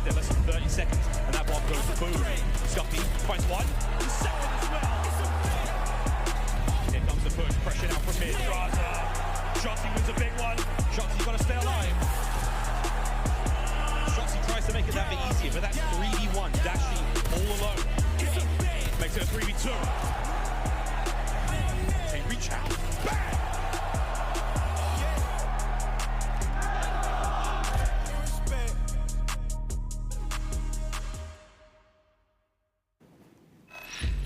there, less than 30 seconds, and that bomb goes boom. Scumpy finds one, the second as well. Here comes the push, pressure now from mid. Shotzzy wins a big one. Shotzzy's got to stay alive. Shotzzy tries to make it that bit easier, but that's 3v1. Dashy all alone. Makes it a 3v2. They reach out. Bang!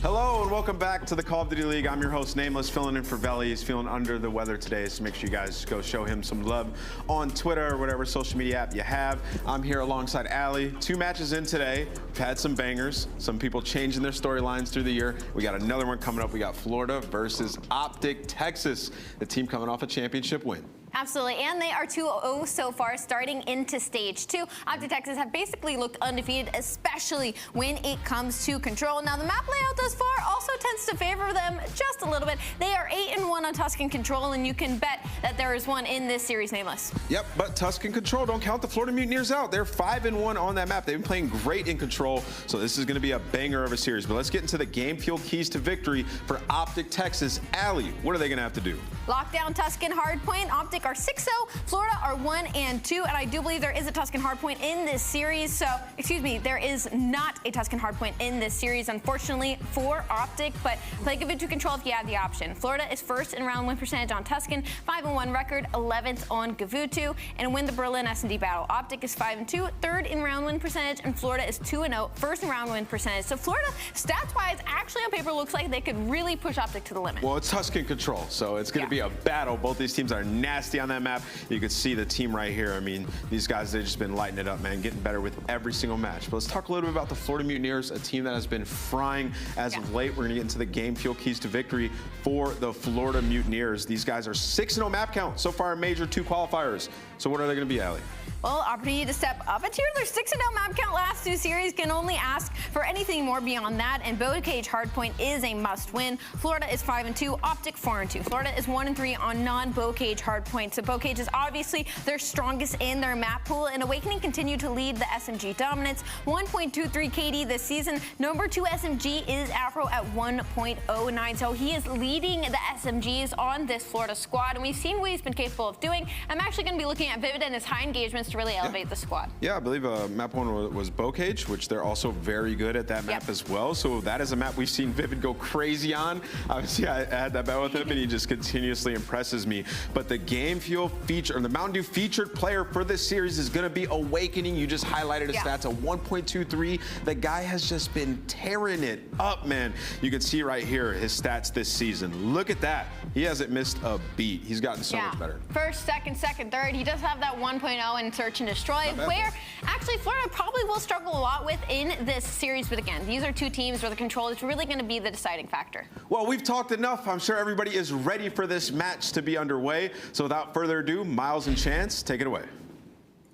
Hello and welcome back to the Call of Duty League. I'm your host, Nameless, filling in for Velly. He's feeling under the weather today, so make sure you guys go show him some love on Twitter or whatever social media app you have. I'm here alongside aLLeY. 2 matches in today. We've had some bangers, some people changing their storylines through the year. We got another one coming up. We got Florida versus OpTic Texas, the team coming off a championship win. Absolutely, and they are 2-0 so far, starting into stage 2. OpTic Texas have basically looked undefeated, especially when it comes to control. Now, the map layout thus far also tends to favor them just a little bit. They are 8-1 on Tuscan control, and you can bet that there is one in this series, Nameless. Yep, but Tuscan control, don't count the Florida Mutineers out. They're 5-1 on that map. They've been playing great in control, so this is going to be a banger of a series. But let's get into the game-fuel keys to victory for OpTic Texas. aLLeY, what are they going to have to do? Lockdown Tuscan hardpoint. OpTic are 6-0. Florida are 1-2, and I do believe there is a Tuscan hardpoint in this series. So, excuse me, there is not a Tuscan hardpoint in this series, unfortunately, for OpTic, but play Gavutu control if you have the option. Florida is first in round win percentage on Tuscan, 5-1 record, 11th on Gavutu, and win the Berlin S&D battle. OpTic is 5-2, third in round win percentage, and Florida is 2-0, first in round win percentage. So Florida, stats-wise, actually on paper looks like they could really push OpTic to the limit. Well, it's Tuscan control, so it's going to be a battle. Both these teams are nasty on that map. You can see the team right here. I mean, these guys, they've just been lighting it up, man, getting better with every single match. But let's talk a little bit about the Florida Mutineers, a team that has been frying as of late. We're going to get into the game fuel keys to victory for the Florida Mutineers. These guys are 6-0 map count so far in Major II Qualifiers. So what are they going to be, aLLeY? Well, opportunity to step up a tier. Their 6-0 map count last 2 series, can only ask for anything more beyond that, and Bow Cage hardpoint is a must-win. Florida is 5-2, OpTic 4-2. Florida is 1-3 on non-Bow Cage hardpoint, so Bow Cage is obviously their strongest in their map pool, and Owakening continue to lead the SMG dominance. 1.23 KD this season. Number 2 SMG is Afro at 1.09, so he is leading the SMGs on this Florida squad, and we've seen what he's been capable of doing. I'm actually going to be looking at Vivid and his high engagements to really elevate the squad. Yeah, I believe map 1 was Bow Cage, which they're also very good at that map as well. So that is a map we've seen Vivid go crazy on. Obviously, I had that battle with him, and he just continuously impresses me. But the game fuel feature, or the Mountain Dew featured player for this series is going to be Owakening. You just highlighted his stats, a 1.23. The guy has just been tearing it up, man. You can see right here his stats this season. Look at that. He hasn't missed a beat. He's gotten so much better. First, second, third. He does have that 1.0 in Search and Destroy, where actually Florida probably will struggle a lot with in this series. But again, these are 2 teams where the control is really going to be the deciding factor. Well, we've talked enough. I'm sure everybody is ready for this match to be underway. So without further ado, Miles and Chance, take it away.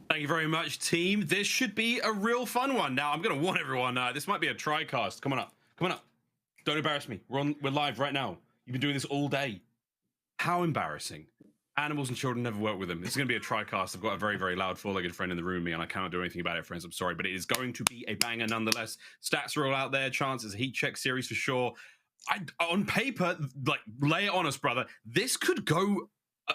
Thank you very much, team. This should be a real fun one. Now, I'm going to warn everyone, this might be a TriCast. Come on up. Come on up. Don't embarrass me. We're live right now. You've been doing this all day. How embarrassing. Animals and children never work with them. It's going to be a TriCast. I've got a very, very loud 4-legged friend in the room with me, and I cannot do anything about it, friends. I'm sorry, but it is going to be a banger nonetheless. Stats are all out there. Chance is a heat check series for sure. On paper, like, lay it on us, brother. This could go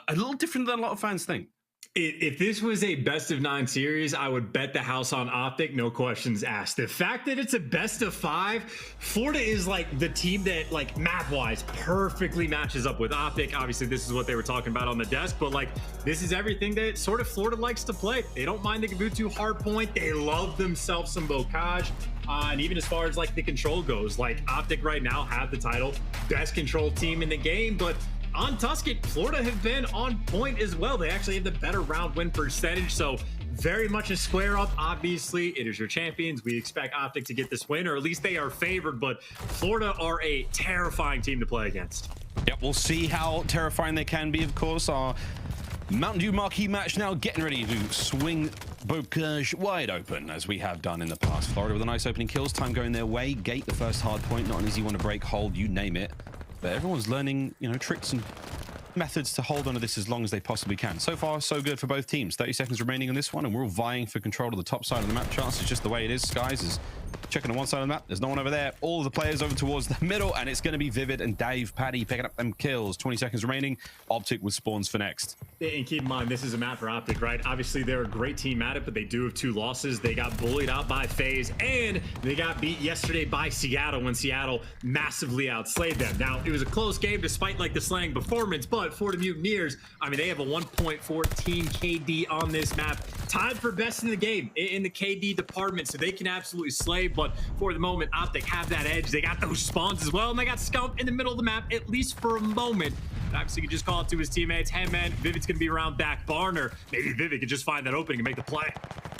a little different than a lot of fans think. If this was a best of 9 series, I would bet the house on OpTic, no questions asked. The fact that it's a best of 5, Florida is like the team that, like, map-wise perfectly matches up with OpTic. Obviously, this is what they were talking about on the desk, but like, this is everything that sort of Florida likes to play. They don't mind the Gavutu hardpoint. They love themselves some bocage. And even as far as like the control goes, like OpTic right now have the title best control team in the game, but on Tuscan, Florida have been on point as well. They actually have the better round win percentage, so very much a square up. Obviously, it is your champions. We expect OpTic to get this win, or at least they are favored, but Florida are a terrifying team to play against. Yep, we'll see how terrifying they can be, of course. Our Mountain Dew Marquee Match now getting ready to swing Bocage wide open, as we have done in the past. Florida with a nice opening kills, time going their way. Gate the first hard point, not an easy one to break, hold, you name it. But everyone's learning, you know, tricks and Methodz to hold on to this as long as they possibly can. So far, so good for both teams. 30 seconds remaining on this one, and we're all vying for control of the top side of the map. Chance is just the way it is. Skies is checking on one side of the map. There's no one over there. All of the players over towards the middle, and it's going to be Vivid and Dave Paddy picking up them kills. 20 seconds remaining. OpTic with spawns for next. And keep in mind, this is a map for OpTic, right? Obviously, they're a great team at it, but they do have 2 losses. They got bullied out by FaZe, and they got beat yesterday by Seattle when Seattle massively outslayed them. Now, it was a close game despite like the slaying performance, but for the Mutineers, I mean, they have a 1.14 KD on this map, tied for best in the game in the KD department, so they can absolutely slay. But for the moment, OpTic have that edge. They got those spawns as well, and they got Scump in the middle of the map, at least for a moment. And obviously, he could just call it to his teammates, hey man, Vivid's gonna be around back barn, or maybe Vivid could just find that opening and make the play.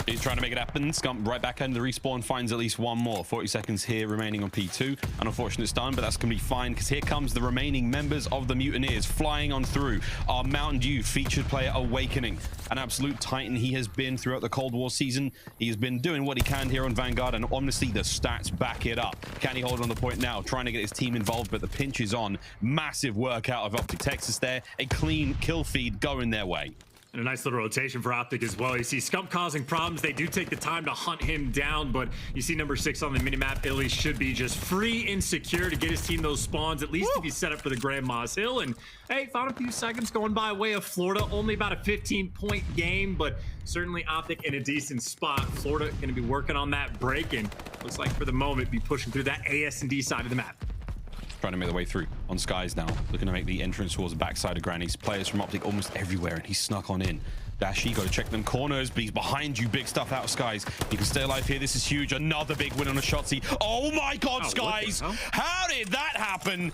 He's trying to make it happen. Scump right back end the respawn, finds at least one more. 40 seconds here remaining on P2. An unfortunate stun, but that's going to be fine because here comes the remaining members of the Mutineers flying on through. Our Mountain Dew featured player Owakening, an absolute titan he has been throughout the Cold War season. He has been doing what he can here on Vanguard, and honestly, the stats back it up. Can he hold on the point now? Trying to get his team involved, but the pinch is on. Massive work out of OpTic Texas there. A clean kill feed going their way. And a nice little rotation for OpTic as well. You see Scump causing problems. They do take the time to hunt him down, but you see number 6 on the minimap, iLLeY should be just free and secure to get his team those spawns, at least to be set up for the Grandma's Hill. And hey, found a few seconds going by way of Florida. Only about a 15-point game, but certainly OpTic in a decent spot. Florida going to be working on that break, and looks like for the moment be pushing through that AS&D side of the map. Trying to make their way through on Skies now, looking to make the entrance towards the backside of Granny's. Players from OpTic almost everywhere, and he snuck on in. Dashy, got to check them corners, but he's behind you. Big stuff out of Skies. You can stay alive here. This is huge. Another big win on a Shotzzy. Oh my God, Skies! How did that happen?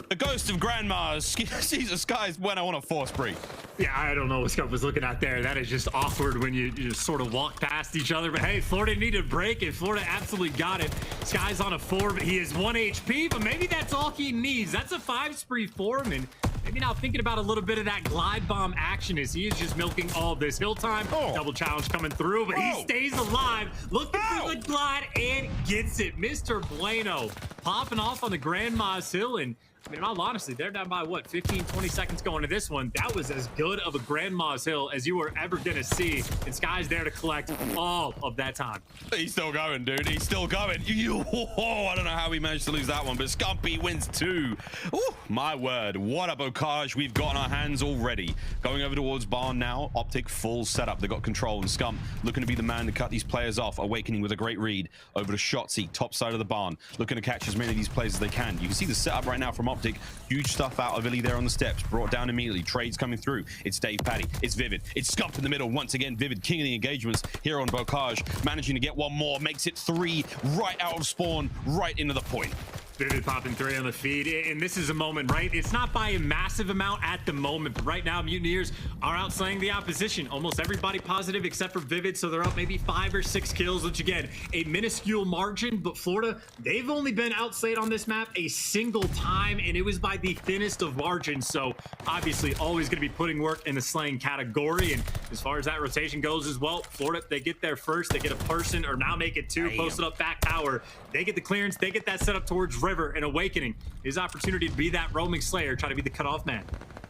The ghost of Grandma's. Jesus, Skies went on a force spree. Yeah, I don't know what Scump was looking at there. That is just awkward when you just sort of walk past each other. But hey, Florida needed a break, and Florida absolutely got it. Sky's on a 4, but he is 1 HP, but maybe that's all he needs. That's a 5 spree for him, and maybe now thinking about a little bit of that glide bomb action as he is just milking all of this hill time. Double challenge coming through, but he stays alive, looking for the glide and gets it. Mr. Bueno popping off on the Grandma's Hill, and I mean, in all honesty, they're down by what, 15, 20 seconds going to this one. That was as good of a Grandma's Hill as you were ever gonna see, and Sky's there to collect all of that time. He's still going, dude. He's still going. I don't know how we managed to lose that one, but Scumpy wins 2. Ooh, my word, what a bocage we've got on our hands already. Going over towards barn now. OpTic full setup. They got control, and Scump looking to be the man to cut these players off. Awakening with a great read over to Shotzzy, top side of the barn, looking to catch as many of these players as they can. You can see the setup right now from OpTic. Huge stuff out of iLLeY there on the steps, brought down immediately. Trades coming through. It's Dave Paddy, it's Vivid, it's Scump in the middle once again. Vivid king of the engagements here on bocage, managing to get one more, makes it 3 right out of spawn, right into the point. Vivid popping 3 on the feed, and this is a moment, right? It's not by a massive amount at the moment, but right now Mutineers are outslaying the opposition. Almost everybody positive except for Vivid, so they're up maybe 5 or 6 kills, which again, a minuscule margin, but Florida, they've only been outslayed on this map a single time, and it was by the thinnest of margins, so obviously always going to be putting work in the slaying category. And as far as that rotation goes as well, Florida, they get there first, they get a person, or now make it 2, posted up back tower, they get the clearance, they get that set up towards Røkkr, and Awakening, his opportunity to be that roaming slayer, try to be the cutoff man.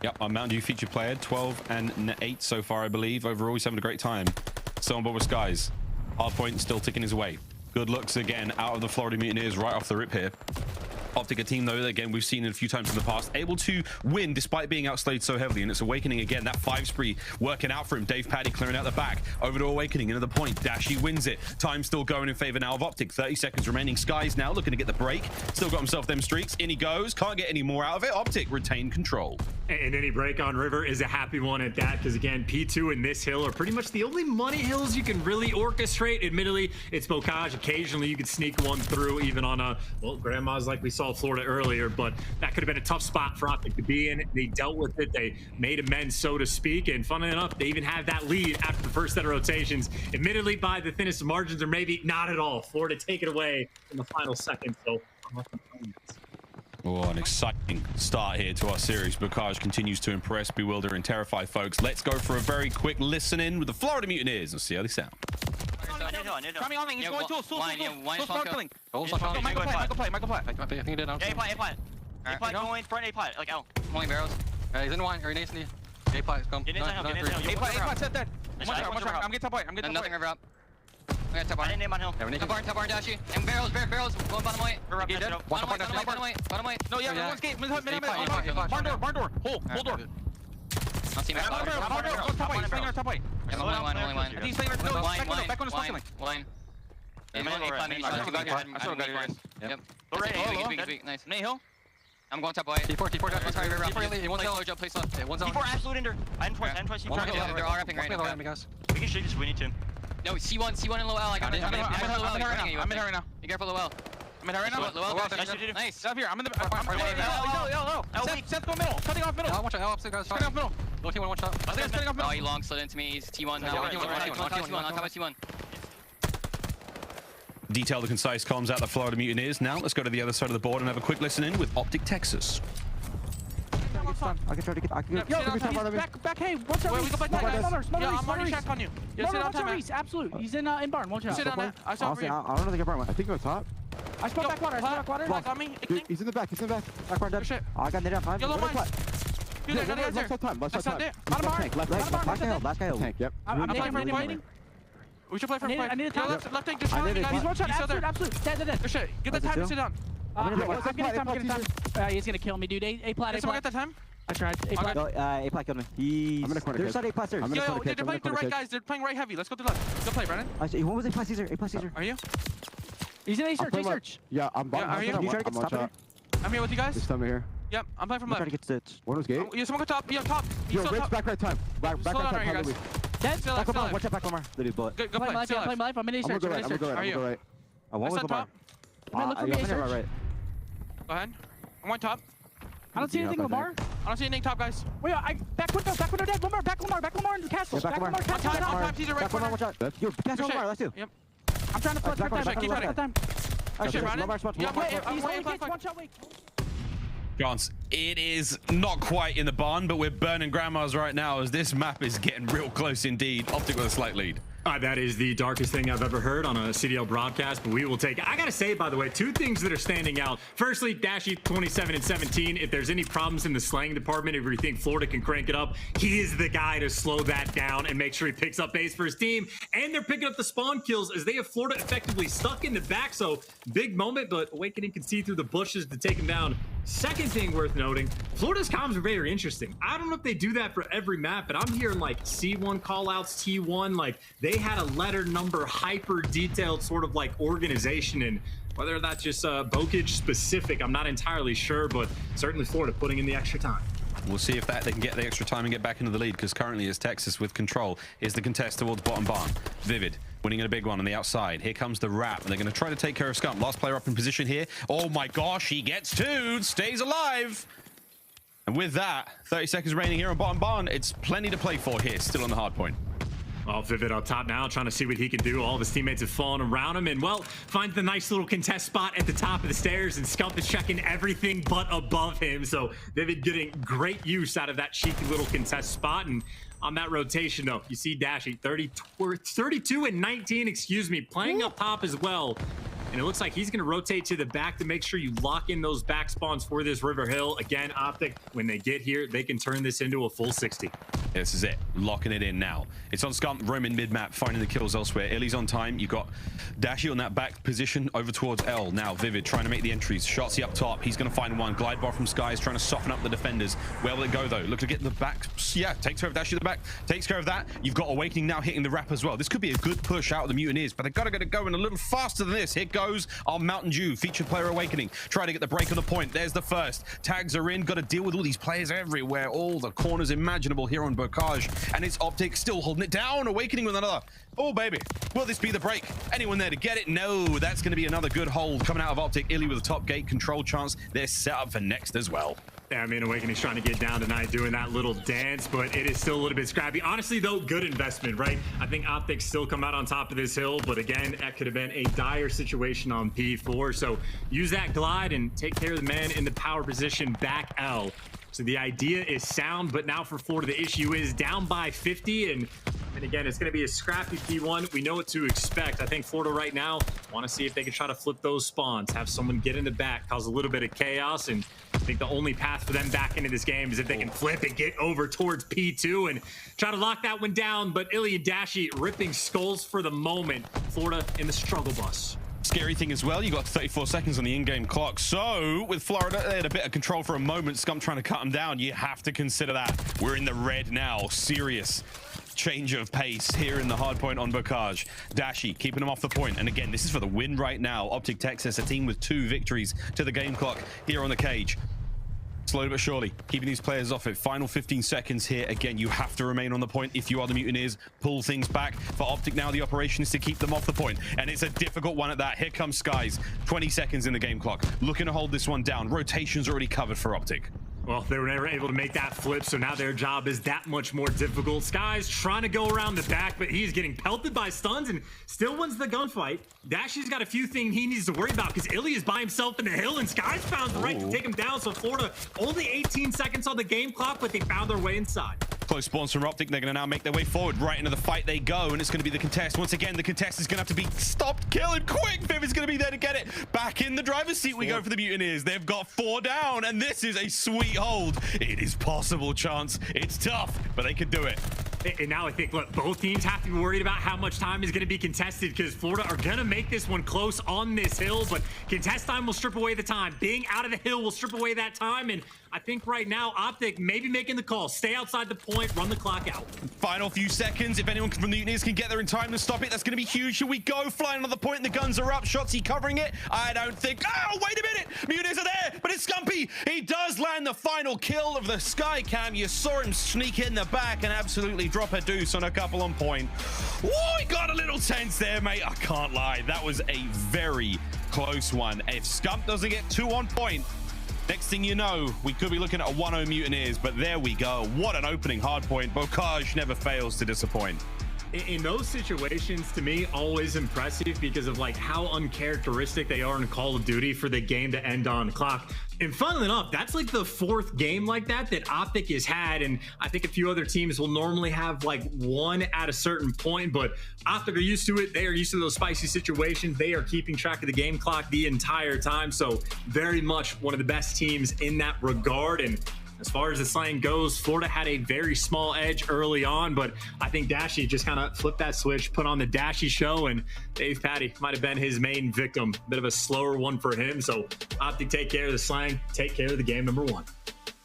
Yep, our Mountain Dew featured player, 12 and 8 so far, I believe. Overall, he's having a great time. Still on board with Skies. Hard point still ticking his way. Good looks again out of the Florida Mutineers right off the rip here. OpTic, a team though that again we've seen it a few times in the past, able to win despite being outslayed so heavily, and it's Awakening again, that 5 spree working out for him. Dave Paddy clearing out the back, over to Awakening, into the point. Dashy wins it. Time still going in favor now of OpTic. 30 seconds remaining. Skies now looking to get the break. Still got himself them streaks. In he goes. Can't get any more out of it. OpTic retain control. And any break on Røkkr is a happy one at that, because again, P2 and this hill are pretty much the only money hills you can really orchestrate. Admittedly, it's bocage. Occasionally you could sneak one through, even on a, well, Grandma's like we saw Florida earlier, but that could have been a tough spot for OpTic to be in. They dealt with it. They made amends, so to speak, and funnily enough, they even had that lead after the first set of rotations, admittedly by the thinnest of margins, or maybe not at all. Florida take it away in the final second, so oh, an exciting start here to our series. Bocage continues to impress, bewilder, and terrify folks. Let's go for a very quick listen in with the Florida Mutineers and see how they sound. Coming on, he's going to sparkling. Michael play. A plant. A plant going front, A plant. Like, oh. Molly barrels. He's in wine. Or he's in the A-Plot. Scump. Get inside hill, get inside hill. A-Plot set dead. Nice One shot, shot, one one shot. shot. I'm getting top white. I'm getting top Nothing white. river up. I got top I bar. didn't name on hill. Yeah, we need to Top bar, Dashy. And barrels, one bottom white. We're up, Get that's dead. it. One top white. Bottom white. No, yeah, one's gate. Mid, barn door. Hole door. I'll see Barn door. Top white. Slinger, top white. I'm only one. I think he's slinger. No, back one is close. Line. Yeah, man, A plot, man, shot. I still got Yep. I still got you guys. Yep. Go right, He's weak. Nice. Nate Hill. I'm going top white. T4. Sorry, river up. T4, Play slow, Joe. Play slow. One's on. T4 absolute ender. I didn't twice, They're all wrapping right now. We can shoot this if we need to. No, C1 and low L. I'm in her right now. Be careful, low L. I'm in her right now. Low L. Nice. Nice. Up here. I'm in the. Seth, go middle. Cutting off middle. One shot. Cutting off middle. Low T1, one shot. I think it's cutting off Oh, middle. he long slid into me. He's T1 now. Yeah, On top of T1. Detail the concise comms out the Florida Mutineers. Now let's go to the other side of the board and have a quick listen in with OpTic Texas. I can try to get. I can get. Yo, Back, hey, what's up? Wait, we go back there, guys. Yeah, I'm already checked on you. Yeah, sit down, man. Absolute. He's in barn. Watch out. Sit down, man. I saw Honestly, you. I don't know if they get burnt. I think it was top. I spot back water. Black on me. Dude, he's in the back. Back burn dead. Shit. I got it up. Yellow mine. Dude, Yeah, there's left side time. Left side time. Bottom bar. Tank. Left guy hill. Tank. Yep. I'm nading. We should play for I need a top. left tank. Just I need it. He's one shot. He's still there. Absolute. Dead. Good shit. Get the time to sit down. I'm getting time. He's gonna kill me, dude. A plat. Did someone get that time? I tried. A plat. A-Plat killed me. He's. I'm in the corner. There's not A-Plat there. Yo, they're playing the right guys. They're playing right heavy. Let's go to the left. Go play, Brandon. One was A-Plat Caesar. A-Plat Caesar. Are you? He's in A search. Yeah, I'm bottom. Are you? You trying to get top here? I'm here with you guys. This time here. Yep, I'm playing from I'm trying left. to get stitched. One was gate. Yeah, someone go top. Yeah, top. Yo, Rich, back right time. Back right Slow down, time. you guys. Dead. Still Back left. Omar. Watch out, back Omar. Lady bullet. Go Play play. my life. Still left. I'm in A I'm gonna search. go right. I'm gonna go right. Are I'm you? gonna go right. I want Let's with top. Lamar. Look for me, I'm gonna A right. Go ahead. I'm on top. I don't see anything, Lamar. I don't see anything top, guys. Wait, back window dead. Lamar, back Lamar in the castle. Yeah, back Lamar. Castle. Top. He's right Back Omar. corner. Watch out. Yo, catch Omar. Let's do. Yep. I'm trying to flush Back back Omar, time. back Keep Omar. time. Good shit, Brandon. Lamar spot. Yeah, Lamar play. spot. He's Play. one shot. Wait. Chance. It is not quite in the barn, but we're burning grandmas right now as this map is getting real close indeed. OpTic with a slight lead. That is the darkest thing I've ever heard on a CDL broadcast, but we will take it. I gotta say, by the way, two things that are standing out. Firstly, Dashy 27 and 17. If there's any problems in the slang department, if you think Florida can crank it up, he is the guy to slow that down and make sure he picks up base for his team. And they're picking up the spawn kills as they have Florida effectively stuck in the back. So big moment, but Owakening can see through the bushes to take him down. Second thing worth noting, Florida's comms are very interesting. I don't know if they do that for every map, but I'm hearing like C1 callouts, T1, like they had a letter number hyper detailed sort of like organization, and whether that's just Bokage specific, I'm not entirely sure, but certainly Florida putting in the extra time. We'll see if they can get the extra time and get back into the lead, because currently it's Texas with control. Is the contest towards bottom barn. Vivid winning in a big one on the outside. Here comes the wrap, and they're going to try to take care of Scump. Last player up in position here. Oh my gosh, he gets two, stays alive. And with that, 30 seconds remaining here on bottom barn. It's plenty to play for here, still on the hard point. Well, Vivid up top now, trying to see what he can do. All of his teammates have fallen around him, and well, finds the nice little contest spot at the top of the stairs, and Scump is checking everything but above him. So Vivid getting great use out of that cheeky little contest spot. And on that rotation, though, you see Dashy 32 and 19, excuse me, playing up top as well. And it looks like he's going to rotate to the back to make sure you lock in those back spawns for this River Hill. Again, OpTic, when they get here, they can turn this into a full 60. This is it, locking it in now. It's on Scump, roaming mid-map, finding the kills elsewhere. iLLeY's on time. You've got Dashy on that back position over towards L. Now Vivid trying to make the entries. Shotzzy up top. He's going to find one. Glide bar from Skies trying to soften up the defenders. Where will it go, though? Look to get the back. Yeah, takes care of Dashy at the back. Takes care of that. You've got Owakening now hitting the wrap as well. This could be a good push out of the Mutineers, but they've got to get it going a little faster than this. Here goes our Mountain Dew featured player Owakening. Trying to get the break on the point. There's the first. Tags are in. Got to deal with all these players everywhere. All the corners imaginable here on Bocage. And it's OpTic still holding it down. Awakening with another. Oh, baby. Will this be the break? Anyone there to get it? No. That's going to be another good hold coming out of OpTic. iLLeY with a top gate control chance. They're set up for next as well. Yeah, I mean, Awakening's trying to get down tonight doing that little dance, but it is still a little bit scrappy. Honestly, though, good investment, right? I think OpTic still come out on top of this hill, but again, that could have been a dire situation on P4. So use that glide and take care of the man in the power position back L. So the idea is sound, but now for Florida, the issue is down by 50. And again, it's going to be a scrappy P1. We know what to expect. I think Florida right now want to see if they can try to flip those spawns, have someone get in the back, cause a little bit of chaos. And I think the only path for them back into this game is if they can flip and get over towards P2 and try to lock that one down. But iLLeY and Dashy ripping skulls for the moment. Florida in the struggle bus. Scary thing as well, you got 34 seconds on the in-game clock. So with Florida, they had a bit of control for a moment. Scump trying to cut them down. You have to consider that. We're in the red now. Serious change of pace here in the hard point on Røkkr. Dashy keeping them off the point. And again, this is for the win right now. OpTic Texas, a team with 2 victories to the game clock here on the cage. Slowly but surely, keeping these players off it. Final 15 seconds here. Again, you have to remain on the point if you are the Mutineers. Pull things back. For OpTic now, the operation is to keep them off the point. And it's a difficult one at that. Here comes Skies. 20 seconds in the game clock. Looking to hold this one down. Rotation's already covered for OpTic. Well, they were never able to make that flip, so now their job is that much more difficult. Skies trying to go around the back, but he's getting pelted by stuns and still wins the gunfight. Dashy's got a few things he needs to worry about because iLLeY is by himself in the hill and Skies found the right to take him down. So Florida only 18 seconds on the game clock, but they found their way inside. Close spawns from OpTic. They're going to now make their way forward. Right into the fight they go, and it's going to be the contest. Once again, the contest is going to have to be stopped, killing quick. Viv is going to be there to get it. Back in the driver's seat we go for the Mutineers. They've got 4 down, and this is a sweet hold. It is possible, Chance. It's tough, but they could do it. And now I think, look, both teams have to be worried about how much time is going to be contested because Florida are going to make this one close on this hill, but contest time will strip away the time. Being out of the hill will strip away that time, and I think right now, OpTic maybe making the call. Stay outside the point, run the clock out. Final few seconds. If anyone from the Mutineers can get there in time to stop it, that's going to be huge. Here we go. Flying on the point. The guns are up. Shotzzy covering it. I don't think... Oh, wait a minute. Mutineers are there, but it's Scumpy. He does land the final kill of the Sky Cam. You saw him sneak in the back and absolutely drop a deuce on a couple on point. Oh, he got a little tense there, mate. I can't lie. That was a very close one. If Scump doesn't get 2 on point, next thing you know, we could be looking at a 1-0 Mutineers, but there we go. What an opening hard point. Røkkr never fails to disappoint. In those situations, to me, always impressive because of like how uncharacteristic they are in Call of Duty for the game to end on the clock. And funnily enough, that's like the 4th game like that OpTic has had. And I think a few other teams will normally have like 1 at a certain point, but OpTic are used to it. They are used to those spicy situations. They are keeping track of the game clock the entire time. So very much one of the best teams in that regard. And as far as the slang goes, Florida had a very small edge early on, but I think Dashy just kind of flipped that switch, put on the Dashy show, and Dave Patty might have been his main victim. Bit of a slower one for him, so OpTic take care of the slang, take care of the game number 1.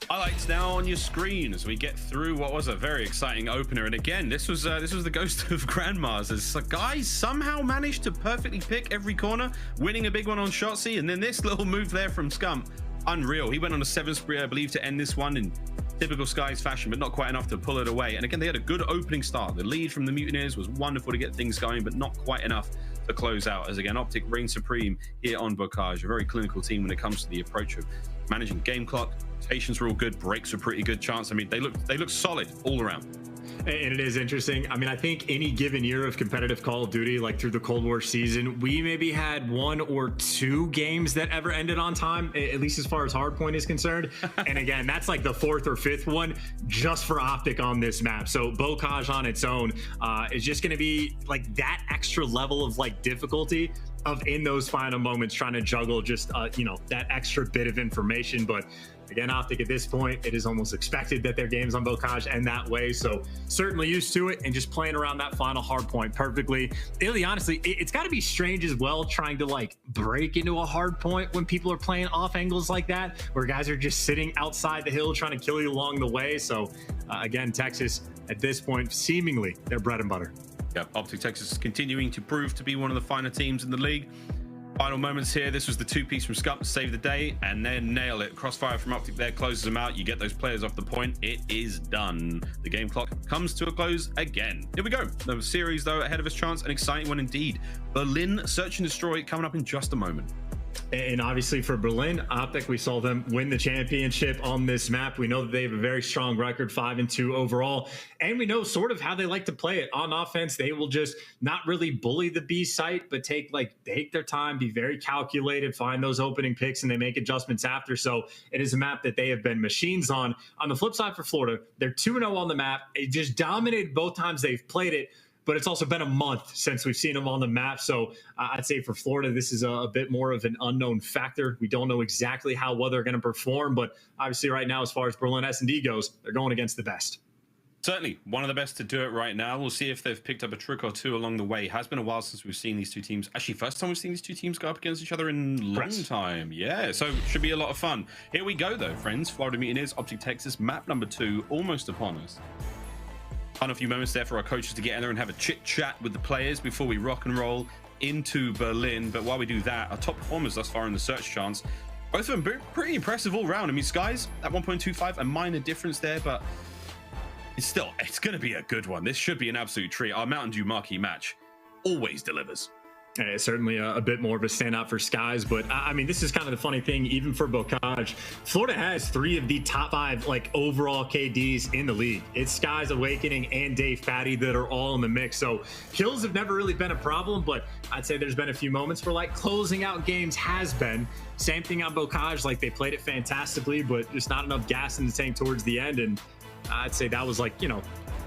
Highlights now on your screen as we get through what was a very exciting opener. And again, this was the ghost of grandmas as guys somehow managed to perfectly pick every corner, winning a big one on Shotzzy, and then this little move there from Scump. Unreal. He went on a 7 spree, I believe, to end this one in typical Skies fashion, but not quite enough to pull it away. And again, they had a good opening start. The lead from the Mutineers was wonderful to get things going, but not quite enough to close out. As again, OpTic reign supreme here on Røkkr. A very clinical team when it comes to the approach of managing game clock. Rotations were all good. Breaks were pretty good. Chance. I mean, they look solid all around. And it is interesting. I mean, I think any given year of competitive Call of Duty, like through the Cold War season, we maybe had 1 or 2 games that ever ended on time, at least as far as hardpoint is concerned. And again, that's like the 4th or 5th one just for OpTic on this map. So Røkkr on its own is just going to be like that extra level of like difficulty of in those final moments trying to juggle just, you know, that extra bit of information. But again, OpTic at this point, it is almost expected that their games on Røkkr end that way. So certainly used to it and just playing around that final hard point perfectly. iLLeY, honestly, it's got to be strange as well trying to like break into a hard point when people are playing off angles like that, where guys are just sitting outside the hill trying to kill you along the way. So again, Texas at this point, seemingly their bread and butter. Yeah, OpTic Texas is continuing to prove to be one of the finer teams in the league. Final moments here. This was the 2-piece from Scump to save the day, and then nail it. Crossfire from OpTic there closes them out. You get those players off the point. It is done. The game clock comes to a close again. Here we go. The series, though, ahead of us, Chance. An exciting one indeed. Berlin Search and Destroy coming up in just a moment. And obviously for Berlin, OpTic, we saw them win the championship on this map. We know that they have a very strong record, 5-2 overall. And we know sort of how they like to play it. On offense, they will just not really bully the B site, but take their time, be very calculated, find those opening picks, and they make adjustments after. So it is a map that they have been machines on. On the flip side for Florida, they're 2-0 on the map. It just dominated both times they've played it. But it's also been a month since we've seen them on the map. So I'd say for Florida, this is a bit more of an unknown factor. We don't know exactly how well they're going to perform. But obviously right now, as far as Berlin S&D goes, they're going against the best. Certainly, one of the best to do it right now. We'll see if they've picked up a trick or two along the way. It has been a while since we've seen these two teams. Actually, first time we've seen these two teams go up against each other in a long time. Yeah, so should be a lot of fun. Here we go, though, friends. Florida Mutineers, OpTic Texas, map number 2, almost upon us. A few moments there for our coaches to get in there and have a chit chat with the players before we rock and roll into Berlin. But while we do that, our top performers thus far in the search chance, both of them pretty impressive all round. I mean, Skies at 1.25, a minor difference there, but it's going to be a good one. This should be an absolute treat. Our Mountain Dew Marquee Match always delivers. It's certainly a bit more of a standout for Skies, but I mean, this is kind of the funny thing, even for Bocage. Florida has 3 of the top 5 overall KDs in the league. It's Skies, Owakening, and Dave Patty that are all in the mix. So kills have never really been a problem, but I'd say there's been a few moments where closing out games has been. Same thing on Bocage, they played it fantastically, but just not enough gas in the tank towards the end. And I'd say that was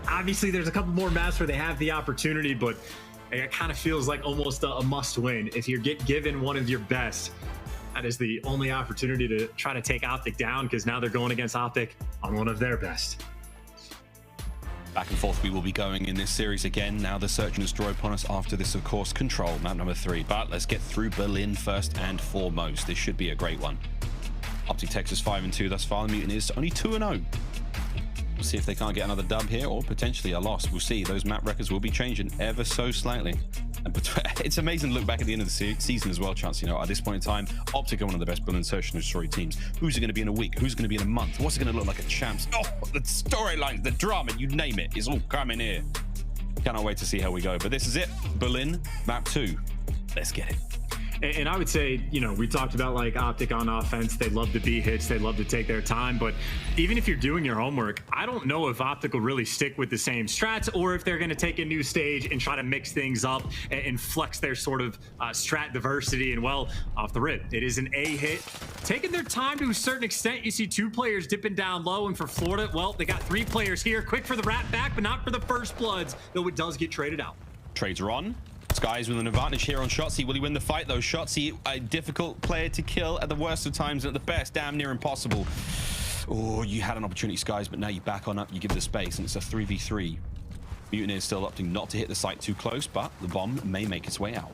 obviously there's a couple more maps where they have the opportunity, but it kind of feels like almost a must win. If you get given one of your best, that is the only opportunity to try to take OpTic down, because now they're going against OpTic on one of their best. Back and forth we will be going in this series again. Now the search and destroy upon us after this, of course, control, map number 3. But let's get through Berlin first and foremost. This should be a great one. OpTic Texas 5-2 thus far. The Mutineers only 2-0. We'll see if they can't get another dub here, or potentially a loss. We'll see. Those map records will be changing ever so slightly. It's amazing to look back at the end of the season as well, Chance. At this point in time, OpTic are one of the best Berlin search and destroy teams. Who's it going to be in a week? Who's going to be in a month? What's it going to look like at champs? Oh, the storylines, the drama, you name it, it's all coming here. Cannot wait to see how we go. But this is it. Berlin, map 2. Let's get it. And I would say, we talked about OpTic on offense. They love to be hits. They love to take their time. But even if you're doing your homework, I don't know if OpTic will really stick with the same strats, or if they're going to take a new stage and try to mix things up and flex their sort of strat diversity. And well, off the rip, it is an A hit. Taking their time to a certain extent. You see 2 players dipping down low. And for Florida, well, they got 3 players here. Quick for the wrap back, but not for the first bloods, though it does get traded out. Trades are on. Skies with an advantage here on Shotzzy. Will he win the fight, though? Shotzzy, a difficult player to kill at the worst of times, at the best, damn near impossible. Oh, you had an opportunity, Skies, but now you back on up, you give the space, and it's a 3v3. Mutineers still opting not to hit the site too close, but the bomb may make its way out.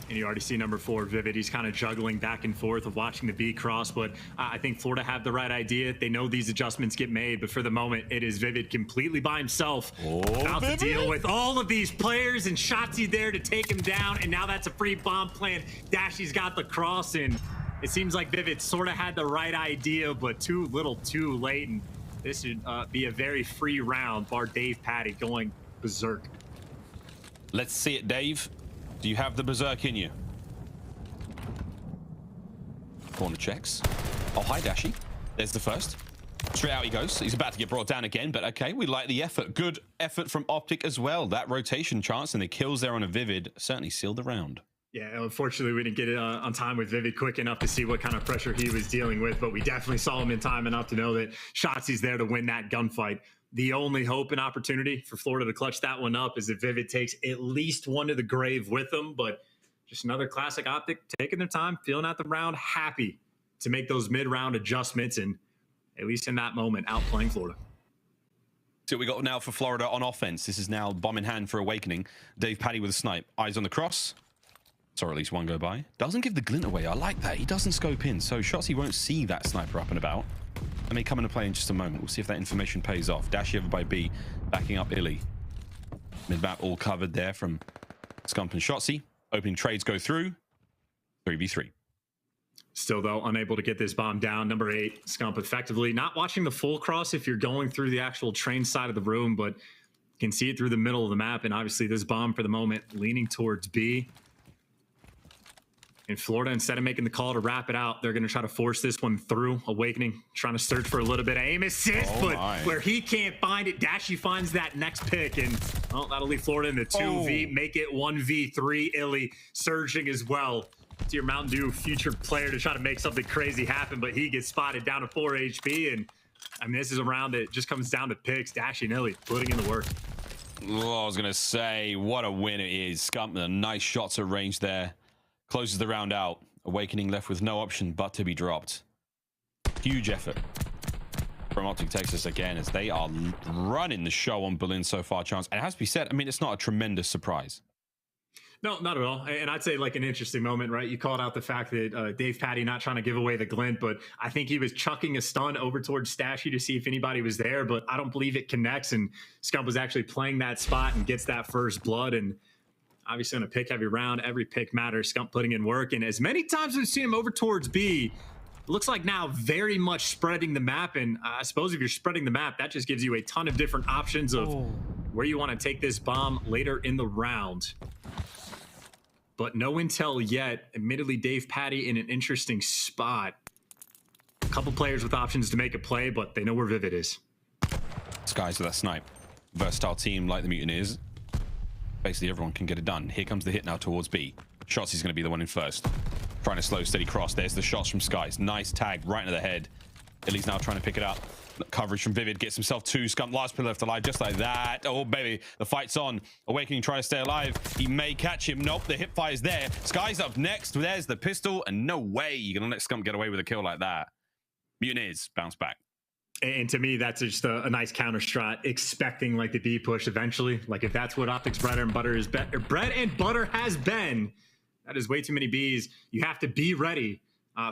And you already see number 4, Vivid. He's kind of juggling back and forth of watching the B cross, but I think Florida have the right idea. They know these adjustments get made, but for the moment, it is Vivid completely by himself. About to deal with all of these players, and Shotzzy there to take him down, and now that's a free bomb plan. Dashy's got the cross, and it seems like Vivid sort of had the right idea, but too little too late, and this should be a very free round, bar Dave Patty going berserk. Let's see it, Dave. Do you have the berserk in you? Corner checks. Oh, hi, Dashy. There's the first. Straight out he goes. He's about to get brought down again, but okay, we like the effort. Good effort from OpTic as well. That rotation chance and the kills there on a Vivid certainly sealed the round. Yeah, unfortunately, we didn't get it on time with Vivid quick enough to see what kind of pressure he was dealing with, but we definitely saw him in time enough to know that Shotzzy's there to win that gunfight. The only hope and opportunity for Florida to clutch that one up is if Vivid takes at least one to the grave with them, but just another classic OpTic, taking their time, feeling out the round, happy to make those mid-round adjustments, and at least in that moment, outplaying Florida. So we got now for Florida on offense. This is now bomb in hand for Owakening. Dave Patty with a snipe. Eyes on the cross. Saw at least one go by. Doesn't give the glint away. I like that. He doesn't scope in, so Shotzzy won't see that sniper up and about. That may come into play in just a moment. We'll see if that information pays off. Dashy over by B, backing up iLLeY. Mid-map all covered there from Scump and Shotzzy. Opening trades go through. 3v3. Still, though, unable to get this bomb down. Number 8, Scump effectively not watching the full cross if you're going through the actual train side of the room, but you can see it through the middle of the map. And obviously this bomb for the moment leaning towards B. In Florida, instead of making the call to wrap it out, they're going to try to force this one through. Awakening, trying to search for a little bit of aim assist, but where he can't find it, Dashy finds that next pick, and well, that'll leave Florida in the 2v, make it 1v3. iLLeY surging as well. It's your Mountain Dew future player to try to make something crazy happen, but he gets spotted down to 4 HP, and I mean, this is a round that just comes down to picks. Dashy and iLLeY putting in the work. Oh, I was going to say, what a win it is. Scump, a nice shots at range there. Closes the round out. Awakening left with no option but to be dropped. Huge effort from OpTic Texas again, as they are running the show on Berlin so far, Chance. And it has to be said, I mean, it's not a tremendous surprise. No, not at all. And I'd say like an interesting moment, right? You called out the fact that Dave Patty not trying to give away the glint, but I think he was chucking a stun over towards Dashy to see if anybody was there, but I don't believe it connects. And Scump was actually playing that spot and gets that first blood. And obviously on a pick heavy round, every pick matters. Scump putting in work. And as many times we've seen him over towards B, it looks like now very much spreading the map. And I suppose if you're spreading the map, that just gives you a ton of different options of where you want to take this bomb later in the round. But no intel yet. Admittedly, Dave Patty in an interesting spot. A couple players with options to make a play, but they know where Vivid is. Skies with that snipe. Versatile team like the Mutineers. Basically, everyone can get it done. Here comes the hit now towards B. Shotzzy's going to be the one in first. Trying to slow, steady cross. There's the shots from Skies. Nice tag right into the head. iLLeY's now trying to pick it up. Coverage from Vivid, gets himself 2. Scump, last player left alive, just like that. Oh, baby, the fight's on. Awakening trying to stay alive. He may catch him. Nope, the hip fire's there. Sky's up next. There's the pistol, and no way you're going to let Scump get away with a kill like that. Mutineers bounce back. And to me, that's just a nice counter strat, expecting like the B push eventually. Like if that's what OpTic's bread and butter has been, that is way too many Bs. You have to be ready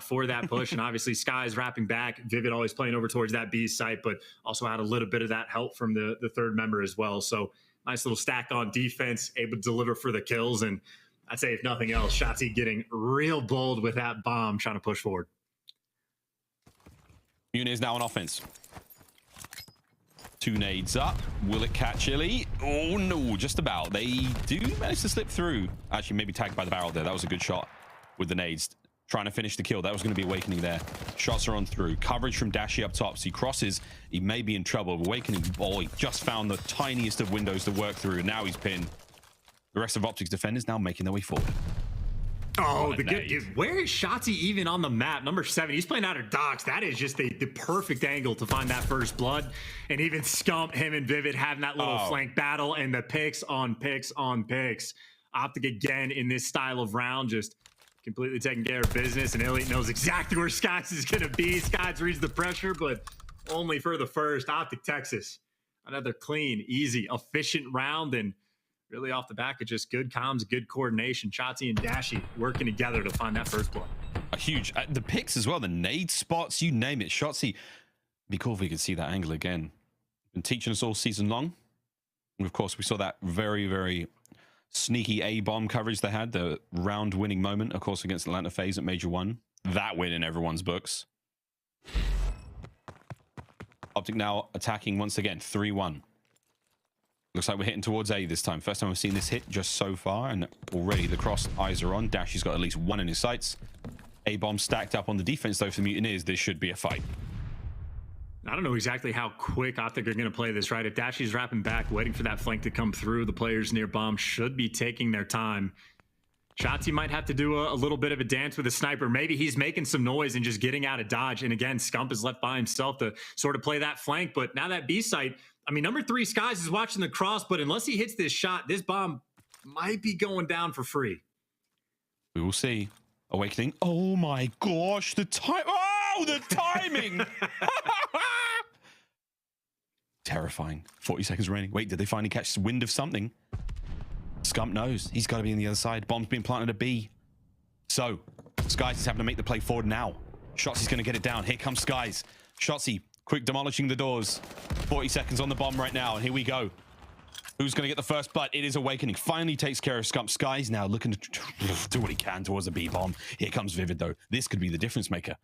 for that push. And obviously Sky's wrapping back. Vivid always playing over towards that B site, but also had a little bit of that help from the third member as well. So nice little stack on defense, able to deliver for the kills. And I'd say if nothing else, Shotzzy getting real bold with that bomb, trying to push forward. Mutineers now on offense. 2 nades up. Will it catch iLLeY? Oh no, just about. They do manage to slip through. Actually, maybe tagged by the barrel there. That was a good shot with the nades. Trying to finish the kill. That was going to be Awakening there. Shots are on through. Coverage from Dashy up top. So he crosses. He may be in trouble. Awakening, he just found the tiniest of windows to work through. And now he's pinned. The rest of OpTic's defenders now making their way forward. Oh, the good dude. Where is Shotzzy even on the map? Number 7. He's playing out of docks. That is just the perfect angle to find that first blood. And even Scump, him and Vivid having that little flank battle and the picks on picks on picks. OpTic again in this style of round, just completely taking care of business. And iLLeY knows exactly where Skies is going to be. Skies reads the pressure, but only for the first. OpTic Texas. Another clean, easy, efficient round. And really off the back of just good comms, good coordination. Shotzzy and Dashy working together to find that first blood. A huge, the picks as well, the nade spots, you name it. Shotzzy, be cool if we could see that angle again. Been teaching us all season long. And of course, we saw that very, very sneaky A-bomb coverage they had, the round winning moment, of course, against Atlanta FaZe at Major 1. That win in everyone's books. OpTic now attacking once again, 3-1. Looks like we're hitting towards A this time. First time we've seen this hit just so far, and already the cross eyes are on. Dashy's got at least 1 in his sights. A-bomb stacked up on the defense, though, for the Mutineers. This should be a fight. I don't know exactly how quick OpTic are going to play this, right? If Dashy's wrapping back, waiting for that flank to come through, the players near bomb should be taking their time. Shotzzy might have to do a little bit of a dance with a sniper. Maybe he's making some noise and just getting out of dodge. And again, Scump is left by himself to sort of play that flank. But now that B site, I mean, number 3 Skies is watching the cross, but unless he hits this shot, this bomb might be going down for free. We will see. Awakening. Oh my gosh, the time. Oh, the timing. Terrifying. 40 seconds remaining. Wait, did they finally catch wind of something? Scump knows. He's got to be on the other side. Bomb's being planted at B. So, Skies is having to make the play forward now. Shotzzy's going to get it down. Here comes Skies. Shotzzy, quick demolishing the doors. 40 seconds on the bomb right now, and here we go. Who's going to get the first blood? It is Awakening. Finally takes care of Scump. Skies now looking to do what he can towards the B-bomb. Here comes Vivid, though. This could be the difference maker.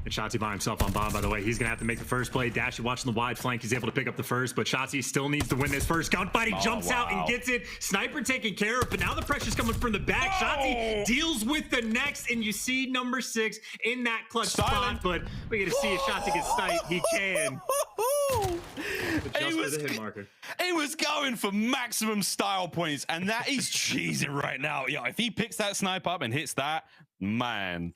And Shotzzy by himself on bomb, by the way. He's going to have to make the first play. Dashy watching the wide flank. He's able to pick up the first, but Shotzzy still needs to win this first gunfight. He jumps out and gets it. Sniper taken care of, but now the pressure's coming from the back. Shotzzy deals with the next, and you see number 6 in that clutch spot, but we get to see if Shotzzy gets sniped. He can. Just for the hit marker. He was going for maximum style points, and that is cheesing right now. Yeah, if he picks that snipe up and hits that, man.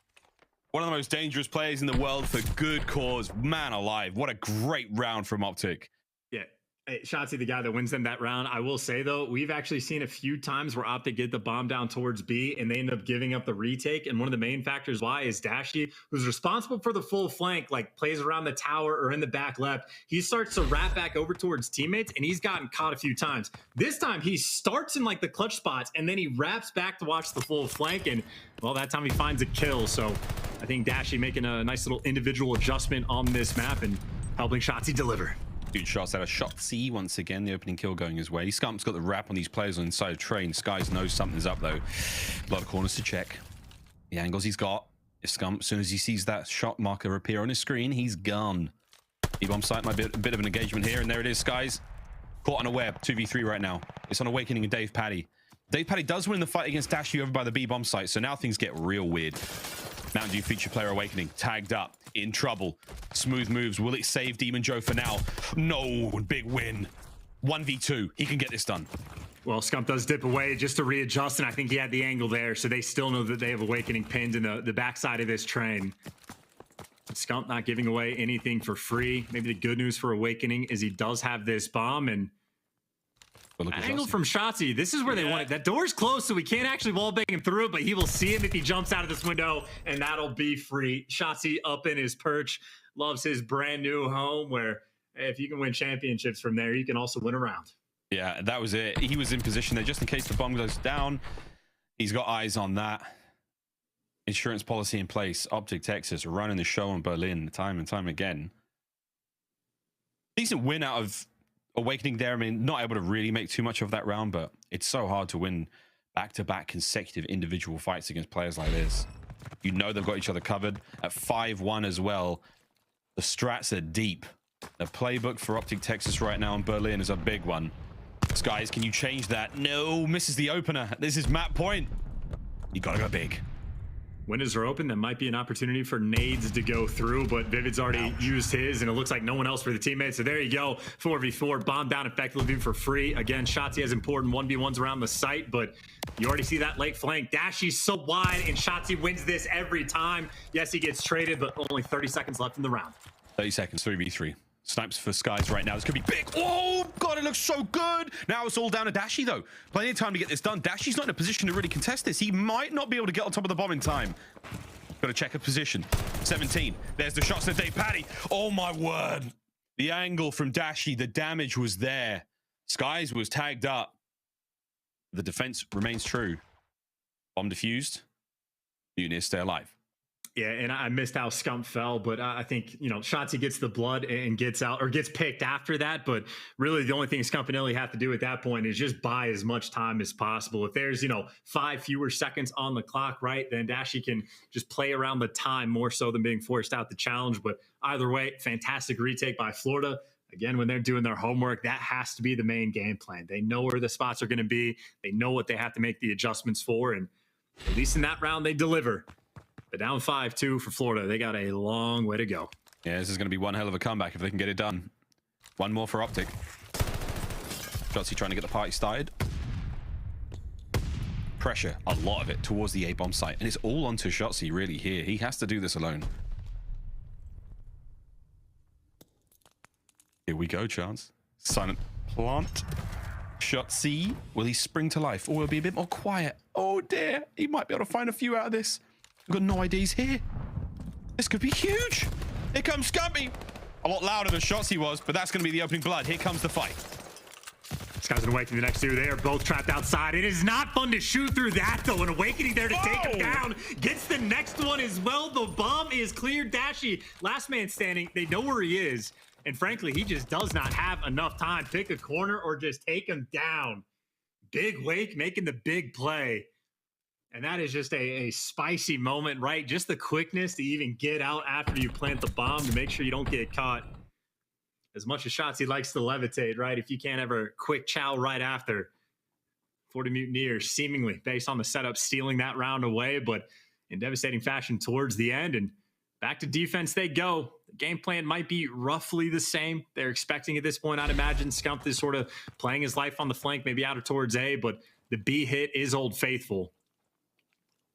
One of the most dangerous players in the world for good cause. Man alive. What a great round from OpTic. Yeah. Hey, Shotzzy, the guy that wins them that round. I will say, though, we've actually seen a few times where OpTic get the bomb down towards B, and they end up giving up the retake. And one of the main factors why is Dashy, who's responsible for the full flank, like plays around the tower or in the back left. He starts to wrap back over towards teammates, and he's gotten caught a few times. This time, he starts in like the clutch spots, and then he wraps back to watch the full flank. And, well, that time he finds a kill. So I think Dashy making a nice little individual adjustment on this map and helping Shotzzy deliver. Good shots out of Shotzzy once again. The opening kill going his way. Scump's got the wrap on these players on the inside of train. Skies knows something's up though. A lot of corners to check. The angles he's got. If Scump, as soon as he sees that shot marker appear on his screen, he's gone. E-bomb site might be a bit of an engagement here, and there it is, Skies. Caught on a web, 2v3 right now. It's on Awakening and Dave Paddy. Dave Paddy does win the fight against Dashy over by the B-bomb site, so now things get real weird. Mountain Dew feature player Awakening, tagged up, in trouble. Smooth moves. Will it save Demon Joe for now? No, big win. 1v2. He can get this done. Well, Scump does dip away just to readjust, and I think he had the angle there, so they still know that they have Awakening pinned in the backside of this train. Scump not giving away anything for free. Maybe the good news for Awakening is he does have this bomb, and angle from Shotzzy. This is where they want it. That door's closed, so we can't actually wallbang him through it, but he will see him if he jumps out of this window, and that'll be free. Shotzzy up in his perch, loves his brand new home, where if you can win championships from there, you can also win a round. Yeah, that was it. He was in position there just in case the bomb goes down. He's got eyes on that. Insurance policy in place. OpTic Texas running the show in Berlin time and time again. Decent win out of Awakening there. I mean, not able to really make too much of that round, but it's so hard to win back-to-back consecutive individual fights against players like this. You know they've got each other covered. At 5-1 as well, the strats are deep. The playbook for OpTic Texas right now in Berlin is a big one. Skies, can you change that? No, misses the opener. This is map point. You gotta go big. Windows are open. That might be an opportunity for nades to go through, but Vivid's already used his, and it looks like no one else for the teammates. So there you go. 4v4, bomb down effectively for free. Again, Shotzzy has important 1v1s around the site, but you already see that late flank. Dashy's so wide, and Shotzzy wins this every time. Yes, he gets traded, but only 30 seconds left in the round. 30 seconds, 3v3. Snipes for Skies right now. This could be big. Oh, God, it looks so good. Now it's all down to Dashy, though. Plenty of time to get this done. Dashy's not in a position to really contest this. He might not be able to get on top of the bomb in time. Got to check a position. 17. There's the shots to Dave Paddy. Oh, my word. The angle from Dashy, the damage was there. Skies was tagged up. The defense remains true. Bomb defused. Mutineers stay alive. Yeah, and I missed how Scump fell, but I think, you know, Shotzzy gets the blood and gets out, or gets picked after that. But really, the only thing Scump and iLLeY have to do at that point is just buy as much time as possible. If there's, you know, 5 fewer seconds on the clock, right, then Dashy can just play around the time more so than being forced out the challenge. But either way, fantastic retake by Florida. Again, when they're doing their homework, that has to be the main game plan. They know where the spots are going to be. They know what they have to make the adjustments for. And at least in that round, they deliver. But down 5-2 for Florida. They got a long way to go. Yeah, this is going to be one hell of a comeback if they can get it done. One more for OpTic. Shotzzy trying to get the party started. Pressure, a lot of it, towards the A-bomb site. And it's all onto Shotzzy, really, here. He has to do this alone. Here we go, Chance. Silent plant. Shotzzy, will he spring to life? Or will he be a bit more quiet? Oh, dear. He might be able to find a few out of this. I've got no ideas here. This could be huge. Here comes Scumpy. A lot louder than Shotzzy was, but that's going to be the opening blood. Here comes the fight. Skies and Awakening, the next two. They are both trapped outside. It is not fun to shoot through that, though. And Awakening there to take him down. Gets the next one as well. The bomb is cleared. Dashy, last man standing. They know where he is. And frankly, he just does not have enough time. Pick a corner or just take him down. Big Wake making the big play. And that is just a spicy moment, right? Just the quickness to even get out after you plant the bomb to make sure you don't get caught. As much as Shotzzy likes to levitate, right? If you can't ever quick chow right after. Florida Mutineers seemingly, based on the setup, stealing that round away, but in devastating fashion towards the end. And back to defense they go. The game plan might be roughly the same. They're expecting at this point, I'd imagine, Scump is sort of playing his life on the flank, maybe out towards A, but the B hit is Old Faithful.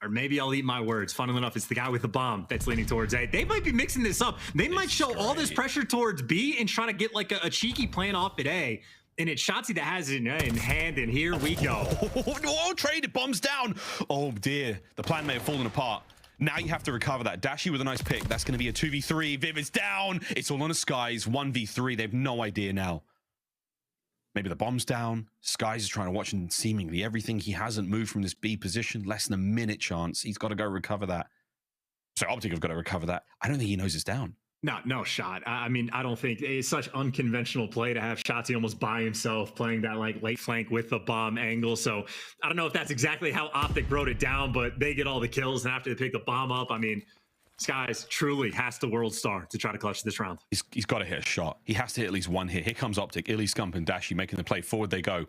Or maybe I'll eat my words. Funnily enough, it's the guy with the bomb that's leaning towards A. They might be mixing this up. They might show all this pressure towards B and try to get like a cheeky plan off at A. And it's Shotzzy that has it in hand, and here we go. Oh, traded, bombs down. Oh dear, the plan may have fallen apart. Now you have to recover that. Dashy with a nice pick. That's going to be a 2v3. Viv is down. It's all on the Skies. 1v3. They have no idea now. Maybe the bomb's down. Skies is trying to watch and seemingly everything. He hasn't moved from this B position. Less than a minute chance. He's got to go recover that. So OpTic have got to recover that. I don't think he knows it's down. No shot. I mean, I don't think it's such unconventional play to have Shotzzy almost by himself playing that like late flank with the bomb angle. So I don't know if that's exactly how OpTic wrote it down, but they get all the kills, and after they pick the bomb up, I mean, Skies truly has to world star to try to clutch this round. He's got to hit a shot. He has to hit at least one hit. Here comes OpTic, iLLeY, Scump, and Dashy making the play. Forward they go.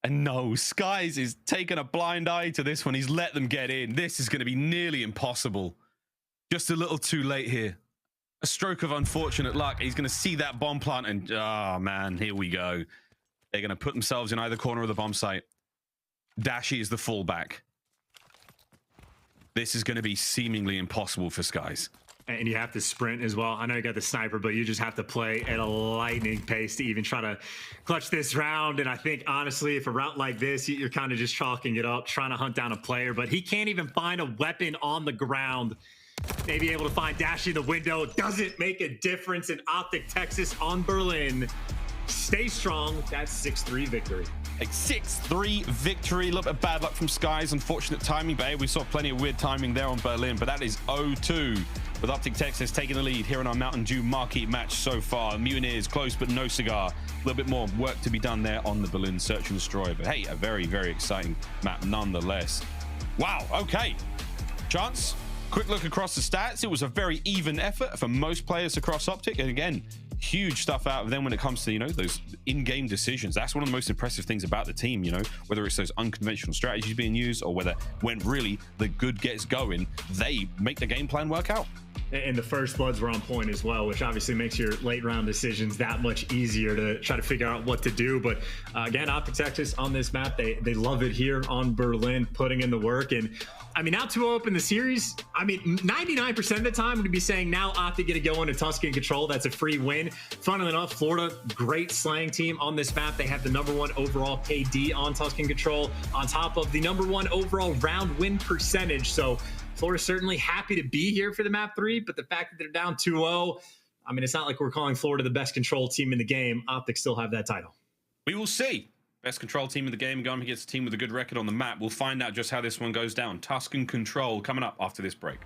And no, Skies is taking a blind eye to this one. He's let them get in. This is going to be nearly impossible. Just a little too late here. A stroke of unfortunate luck. He's going to see that bomb plant and, oh man, here we go. They're going to put themselves in either corner of the bomb site. Dashy is the fallback. This is going to be seemingly impossible for Skies. And you have to sprint as well. I know you got the sniper, but you just have to play at a lightning pace to even try to clutch this round. And I think, honestly, if a route like this, you're kind of just chalking it up, trying to hunt down a player. But he can't even find a weapon on the ground. Maybe able to find Dashy in the window. Doesn't make a difference in OpTic Texas on Berlin. Stay strong. That's 6-3 victory. A 6-3 victory. A little bit of bad luck from Skies. Unfortunate timing, but hey, we saw plenty of weird timing there on Berlin. But that is 0-2 with OpTic Texas taking the lead here in our Mountain Dew Marquee Match so far. Mutineers close, but no cigar. A little bit more work to be done there on the Berlin Search and Destroy. But hey, a very, very exciting map nonetheless. Wow, okay. Chance? Quick look across the stats. It was a very even effort for most players across OpTic. And again, huge stuff out of them when it comes to, you know, those in-game decisions. That's one of the most impressive things about the team, you know, whether it's those unconventional strategies being used or whether when really the good gets going, they make the game plan work out. And the first bloods were on point as well, which obviously makes your late round decisions that much easier to try to figure out what to do. But again, OpTic Texas on this map, they love it here on Berlin, putting in the work. And I mean, now 2-0 in the series, I mean, 99% of the time, I'm going to be saying now OpTic get to go into Tuscan control. That's a free win. Funnily enough, Florida, great slaying team on this map. They have the #1 overall KD on Tuscan control on top of the #1 overall round win percentage. So Florida's certainly happy to be here for the map 3, but the fact that they're down 2-0, I mean, it's not like we're calling Florida the best control team in the game. OpTic still have that title. We will see. Best control team in the game going against a team with a good record on the map. We'll find out just how this one goes down. Tuscan control coming up after this break.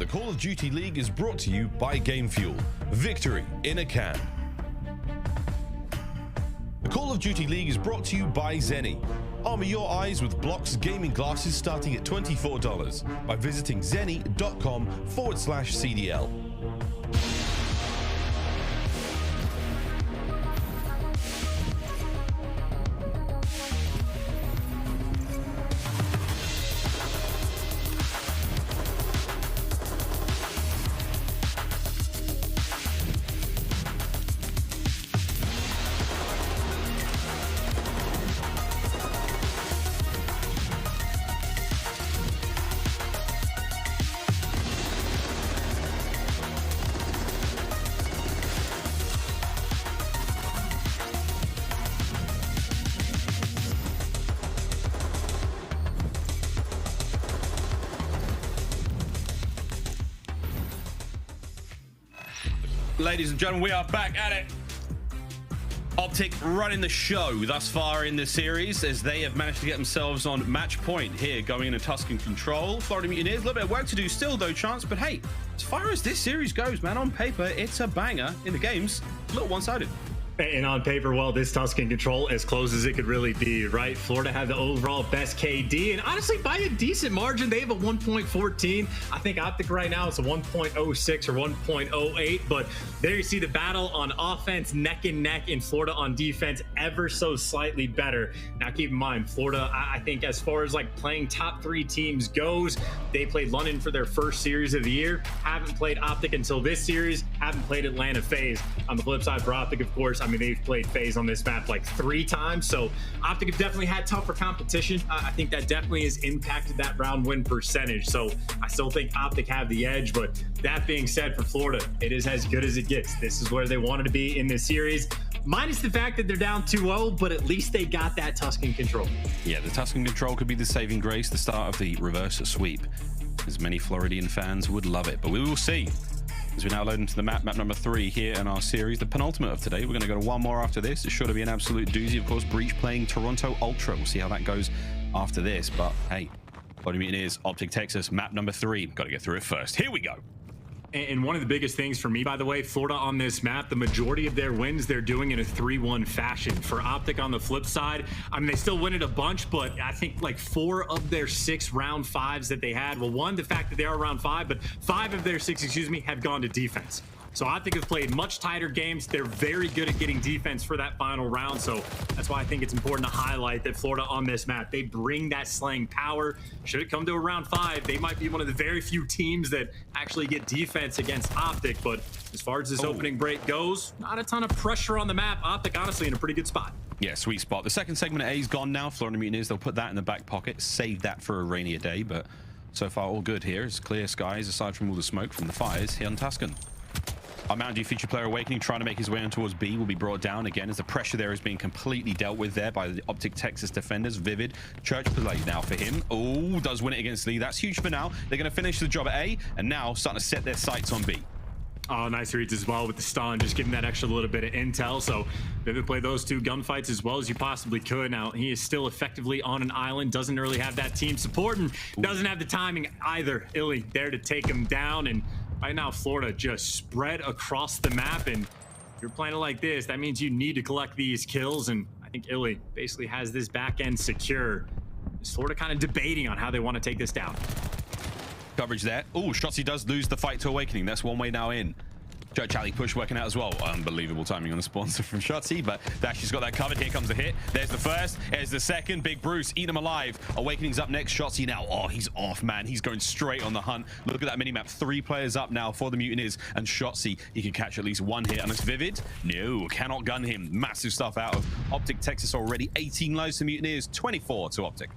The Call of Duty League is brought to you by Game Fuel. Victory in a can. The Call of Duty League is brought to you by Zenni. Armor your eyes with Block's gaming glasses starting at $24 by visiting zenni.com/CDL. Ladies and gentlemen, we are back at it. OpTic running the show thus far in this series as they have managed to get themselves on match point here, going into Tuscan control. Florida Mutineers, a little bit of work to do still though, Chance, but hey, as far as this series goes, man, on paper, it's a banger. In the games, a little one-sided. And on paper, well, this Tuscan control as close as it could really be, right? Florida had the overall best KD, and honestly, by a decent margin, they have a 1.14. I think OpTic right now is a 1.06 or 1.08, but there you see the battle on offense, neck and neck, and Florida on defense ever so slightly better. Now, keep in mind, Florida, I think as far as like playing top 3 teams goes, they played London for their first series of the year, haven't played OpTic until this series, haven't played Atlanta FaZe. On the flip side for OpTic, of course, I mean, they've played FaZe on this map like 3 times, so OpTic have definitely had tougher competition. I think that definitely has impacted that round win percentage, so I still think OpTic have the edge, but that being said, for Florida, it is as good as it gets. This is where they wanted to be in this series, minus the fact that they're down 2-0, but at least they got that Tuscan control. Yeah, the Tuscan control could be the saving grace, the start of the reverse sweep, as many Floridian fans would love it, but we will see. As we now load into the map number 3 here in our series, the penultimate of today. We're going to go to one more after this. It's sure to be an absolute doozy. Of course, Breach playing Toronto Ultra. We'll see how that goes after this. But hey, Florida Mutineers, OpTic Texas, map number 3. Got to get through it first. Here we go. And one of the biggest things for me, by the way, Florida on this map, the majority of their wins, they're doing in a 3-1 fashion. For OpTic on the flip side, I mean, they still win it a bunch, but I think like 4 of their 6 round 5s that they had, well, one, the fact that they are round 5, but 5 of their 6, excuse me, have gone to defense. So OpTic have played much tighter games. They're very good at getting defense for that final round. So that's why I think it's important to highlight that Florida on this map, they bring that slaying power. Should it come to a round 5, they might be one of the very few teams that actually get defense against OpTic. But as far as this opening break goes, not a ton of pressure on the map. OpTic honestly in a pretty good spot. Yeah, sweet spot. The second segment of A is gone now. Florida Mutineers, they'll put that in the back pocket, save that for a rainier day. But so far, all good here. It's clear skies aside from all the smoke from the fires here on Tuscan. Our Mountain Dew feature player Awakening trying to make his way on towards B will be brought down again as the pressure there is being completely dealt with there by the OpTic Texas defenders. Vivid church play now for him. Oh, does win it against Lee. That's huge for now. They're going to finish the job at A and now starting to set their sights on B. Oh, nice reads as well with the stun, just giving that extra little bit of intel. So Vivid played those 2 gunfights as well as you possibly could. Now, he is still effectively on an island, doesn't really have that team support, and doesn't have the timing either. iLLeY there to take him down, and right now, Florida just spread across the map, and if you're playing it like this, that means you need to collect these kills, and I think iLLeY basically has this back end secure. Is Florida kind of debating on how they want to take this down. Coverage there. Oh, Shotzzy does lose the fight to Awakening. That's one way now in. TJHaly push working out as well. Unbelievable timing on the sponsor from Shotzzy, but Dashy's got that covered. Here comes the hit. There's the first. There's the second. Big Bruce, eat him alive. Awakening's up next. Shotzzy now. Oh, he's off, man. He's going straight on the hunt. Look at that minimap. 3 players up now for the Mutineers, and Shotzzy, he can catch at least 1 hit. Unless Vivid, no, cannot gun him. Massive stuff out of OpTic Texas already. 18 lives to Mutineers, 24 to OpTic.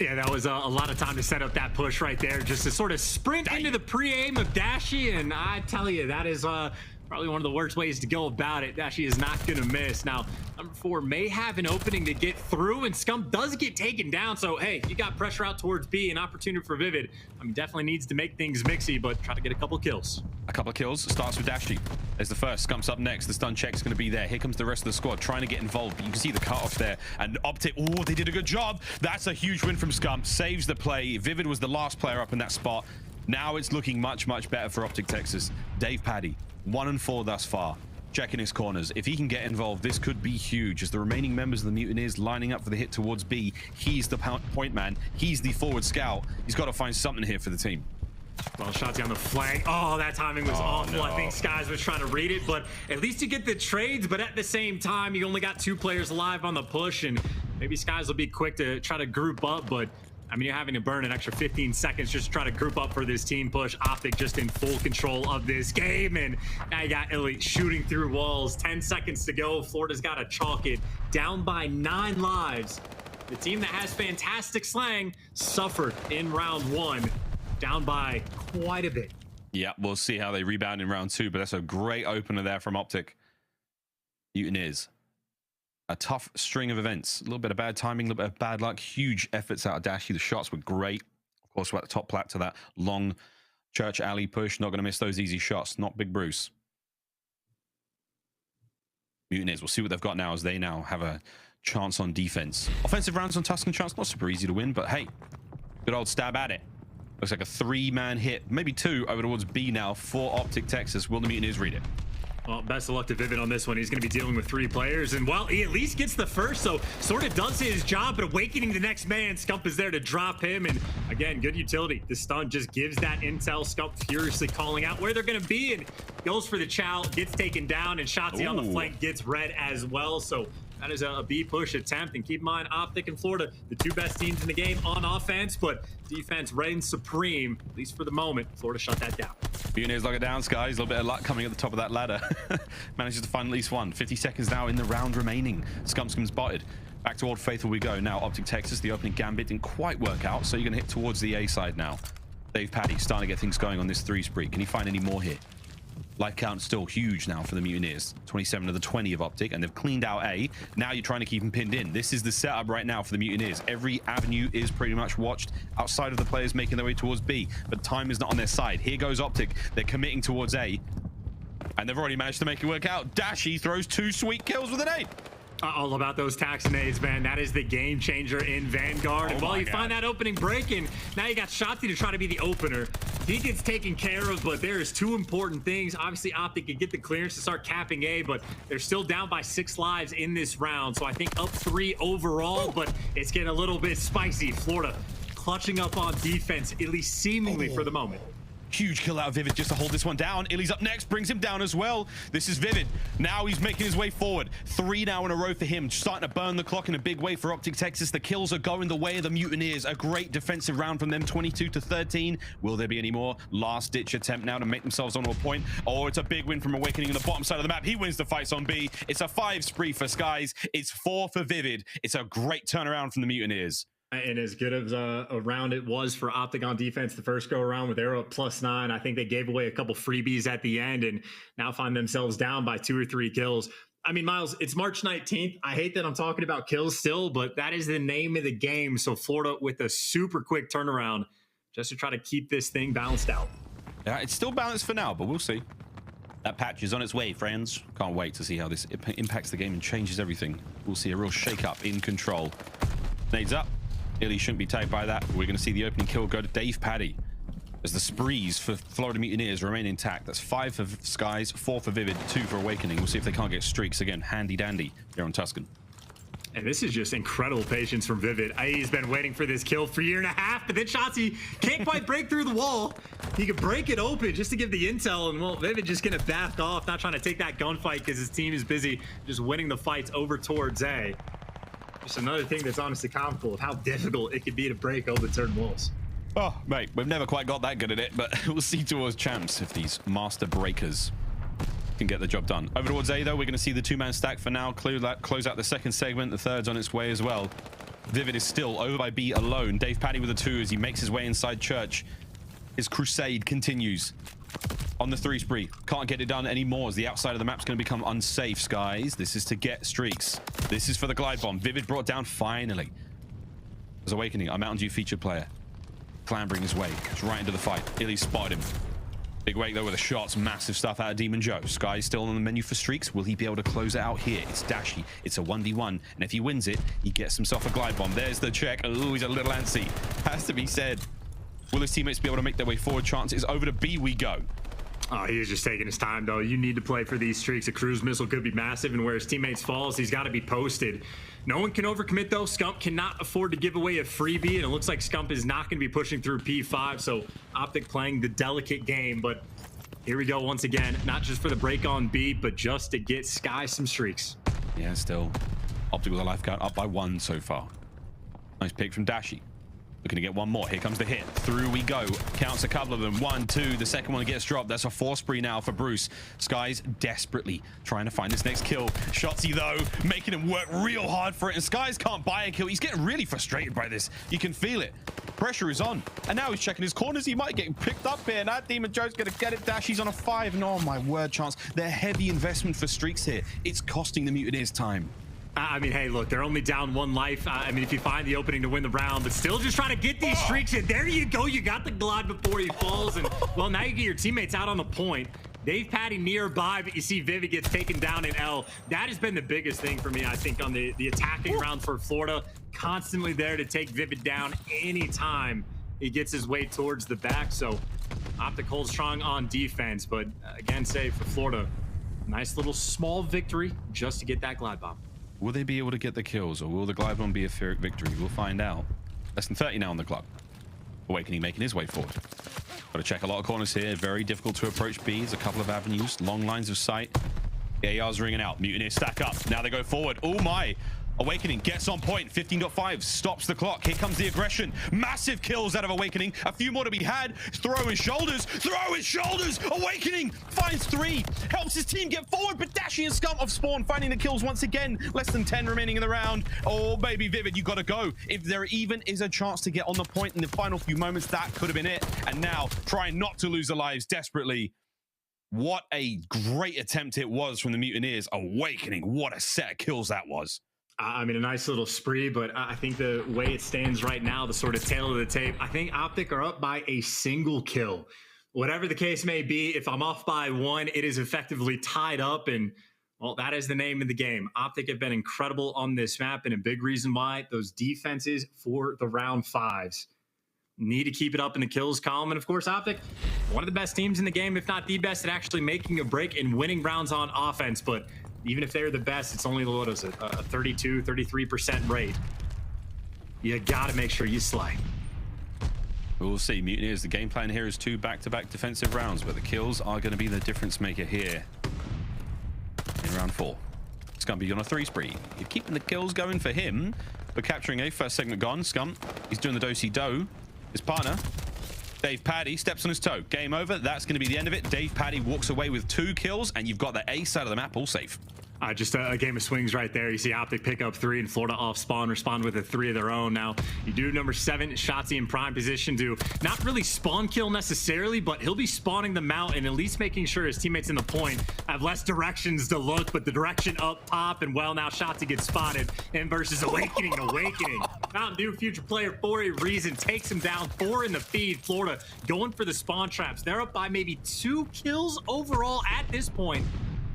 Yeah, that was a lot of time to set up that push right there, just to sort of sprint into the pre-aim of Dashy, and I tell you, that is probably one of the worst ways to go about it. Dashy is not going to miss. Now, number 4 may have an opening to get through, and Scump does get taken down, so hey, you got pressure out towards B, an opportunity for Vivid. I mean, definitely needs to make things mixy, but try to get a couple kills. A couple of kills. Starts with Dashy. There's the first. Scump's up next. The stun check's going to be there. Here comes the rest of the squad trying to get involved, but you can see the cutoff there. And OpTic, oh, they did a good job. That's a huge win from Scump. Saves the play. Vivid was the last player up in that spot. Now it's looking much, much better for OpTic Texas. DavePaddy, 1-4 thus far. Checking his corners. If he can get involved, this could be huge as the remaining members of the Mutineers lining up for the hit towards B. He's the point man. He's the forward scout. He's got to find something here for the team. Well, Shotzzy on the flank. Oh, that timing was awful. No. I think Skies was trying to read it, but at least you get the trades. But at the same time, you only got 2 players alive on the push, and maybe Skies will be quick to try to group up, but I mean, you're having to burn an extra 15 seconds just to try to group up for this team push. OpTic just in full control of this game, and now you got iLLeY shooting through walls. 10 seconds to go. Florida's got to chalk it. Down by 9 lives. The team that has fantastic slang suffered in round 1. Down by quite a bit. Yeah, we'll see how they rebound in round 2, but that's a great opener there from OpTic. Mutineers. A tough string of events. A little bit of bad timing, a little bit of bad luck. Huge efforts out of Dashy. The shots were great. Of course, we're at the top plat to that long church alley push. Not going to miss those easy shots. Not Big Bruce. Mutineers, we'll see what they've got now as they now have a chance on defense. Offensive rounds on Tuscan chance, not super easy to win, but hey, good old stab at it. Looks like a 3-man hit, maybe 2 over towards B now for OpTic Texas. Will the Mutineers read it? Well, best of luck to Vivid on this one. He's going to be dealing with 3 players, and well, he at least gets the first, so sort of does his job, but Awakening the next man. Scump is there to drop him, and again, good utility. The stun just gives that intel. Scump furiously calling out where they're going to be, and goes for the chow, gets taken down, and Shotzzy on the flank gets red as well, so that is a B push attempt. And keep in mind, OpTic and Florida, the 2 best teams in the game on offense, but defense reigns supreme, at least for the moment. Florida shut that down. Mutineers lock it down, Skies. A little bit of luck coming at the top of that ladder. Manages to find at least one. 50 seconds now in the round remaining. Scump's spotted. Back to Old Faithful we go. Now, OpTic Texas, the opening gambit didn't quite work out, so you're going to hit towards the A side now. DavePaddy starting to get things going on this 3 spree. Can he find any more here? Life count still huge now for the Mutineers. 27 of the 20 of OpTic, and they've cleaned out A. Now you're trying to keep them pinned in. This is the setup right now for the Mutineers. Every avenue is pretty much watched outside of the players making their way towards B, but time is not on their side. Here goes OpTic. They're committing towards A, and they've already managed to make it work out. Dashy throws 2 sweet kills with an 8. All about those taxinades, man. That is the game changer in Vanguard. And while you find that opening break, and now you got Shotzzy to try to be the opener. He gets taken care of, but there is 2 important things. Obviously, OpTic can get the clearance to start capping A, but they're still down by 6 lives in this round. So I think up 3 overall, but it's getting a little bit spicy. Florida clutching up on defense, at least seemingly for the moment. Huge kill out of Vivid just to hold this one down. iLLeY's up next, brings him down as well. This is Vivid. Now he's making his way forward. 3 now in a row for him. Starting to burn the clock in a big way for OpTic Texas. The kills are going the way of the Mutineers. A great defensive round from them, 22-13. Will there be any more? Last ditch attempt now to make themselves onto a point. Oh, it's a big win from Awakening on the bottom side of the map. He wins the fights on B. It's a 5 spree for Skies. It's 4 for Vivid. It's a great turnaround from the Mutineers. And as good as a round it was for OpTic on defense the first go around with Arrow up +9, I think they gave away a couple freebies at the end and now find themselves down by 2 or 3 kills. I mean, Miles, it's March 19th. I hate that I'm talking about kills still, but that is the name of the game. So Florida with a super quick turnaround just to try to keep this thing balanced out. Yeah, it's still balanced for now, but we'll see. That patch is on its way, friends. Can't wait to see how this impacts the game and changes everything. We'll see a real shake-up in control. Nades up. iLLeY shouldn't be tagged by that. We're going to see the opening kill go to DavePaddy as the sprees for Florida Mutineers remain intact. That's 5 for Skies, 4 for Vivid, 2 for Awakening. We'll see if they can't get streaks again. Handy dandy here on Tuscan. And this is just incredible patience from Vivid. He's been waiting for this kill for a year and a half, but then Shotzzy can't quite break through the wall. He could break it open just to give the intel, and well, Vivid just gonna back off, not trying to take that gunfight because his team is busy just winning the fights over towards A. Just another thing that's honestly comical of how difficult it could be to break open certain walls. Oh, mate, we've never quite got that good at it, but we'll see towards champs if these master breakers can get the job done. Over towards A, though, we're going to see the 2-man stack for now. Close out the second segment. The third's on its way as well. Vivid is still over by B alone. DavePaddy with a 2 as he makes his way inside church. His crusade continues on the 3 spree. Can't get it done anymore as the outside of the map's going to become unsafe, Skies. This is to get streaks. This is for the glide bomb. Vivid brought down finally. As Awakening, a Mountain Dew featured player, clambering his way right into the fight. iLLeY spotted him. Big wake though with the shots. Massive stuff out of Demon Joe. Sky's still on the menu for streaks. Will he be able to close it out here? It's Dashy. It's a 1v1. And if he wins it, he gets himself a glide bomb. There's the check. Oh, he's a little antsy. Has to be said. Will his teammates be able to make their way forward? Chances over to B we go. Oh, he was just taking his time, though. You need to play for these streaks. A cruise missile could be massive, and where his teammates falls, he's got to be posted. No one can overcommit, though. Scump cannot afford to give away a freebie, and it looks like Scump is not going to be pushing through P5, so OpTic playing the delicate game. But here we go once again, not just for the break on B, but just to get Sky some streaks. Yeah, still. OpTic with a life count up by 1 so far. Nice pick from Dashy. Looking to get one more. Here comes the hit. Through we go. Counts a couple of them. 1, 2. The second one gets dropped. That's a 4 spree now for Bruce. Sky's desperately trying to find this next kill. Shotzzy, though, making him work real hard for it. And Skies can't buy a kill. He's getting really frustrated by this. You can feel it. Pressure is on. And now he's checking his corners. He might get picked up here. That Demon Joe's going to get it. Dashy's on a 5. And oh, my word, Chance. Their heavy investment for streaks here. It's costing the Mutineers time. I mean, hey, look, they're only down 1 life. I mean, if you find the opening to win the round, but still just trying to get these streaks in. There you go. You got the glide before he falls. And, well, now you get your teammates out on the point. Dave Patty nearby, but you see Vivid gets taken down in L. That has been the biggest thing for me, I think, on the attacking round for Florida. Constantly there to take Vivid down anytime he gets his way towards the back. So OpTic holds strong on defense. But, again, say for Florida, nice little small victory just to get that glide bomb. Will they be able to get the kills, or will the glide bomb be a Pyrrhic victory? We'll find out. Less than 30 now on the clock. Owakening making his way forward. Got to check a lot of corners here. Very difficult to approach B. There's a couple of avenues, long lines of sight. The AR's ringing out. Mutineers stack up. Now they go forward. Oh my! Owakening gets on point. 15.5 stops the clock. Here comes the aggression. Massive kills out of Owakening. A few more to be had. Throw his shoulders. Throw his shoulders. Awakening finds 3. Helps his team get forward. But Dashy and Scump of Spawn finding the kills once again. Less than 10 remaining in the round. Oh, baby Vivid, you got to go. If there even is a chance to get on the point in the final few moments, that could have been it. And now trying not to lose their lives desperately. What a great attempt it was from the Mutineers. Awakening. What a set of kills that was. I mean, a nice little spree, but I think the way it stands right now, the sort of tail of the tape, I think OpTic are up by a single kill. Whatever the case may be, if I'm off by 1, it is effectively tied up, and, well, that is the name of the game. OpTic have been incredible on this map, and a big reason why those defenses for the round 5s need to keep it up in the kills column. And, of course, OpTic, one of the best teams in the game, if not the best, at actually making a break and winning rounds on offense, but even if they're the best, it's only, what is it, a 32, 33% rate. You got to make sure you slay. We'll see. Mutineers, the game plan here is 2 back-to-back defensive rounds, but the kills are going to be the difference maker here in round 4. Scump on a 3 spree. You're keeping the kills going for him, but capturing a first segment gone. Scump, he's doing the do-si-do. His partner, Dave Paddy, steps on his toe. Game over. That's going to be the end of it. Dave Paddy walks away with 2 kills, and you've got the A side of the map all safe. Just a game of swings right there. You see OpTic pick up 3 and Florida off spawn, respond with a 3 of their own. Now, you do number 7, Shotzzy in prime position to not really spawn kill necessarily, but he'll be spawning them out and at least making sure his teammates in the point have less directions to look, but the direction up top, and well, now Shotzzy gets spotted and versus Awakening. Mountain Dew future player for a reason, takes him down 4 in the feed. Florida going for the spawn traps. They're up by maybe 2 kills overall at this point.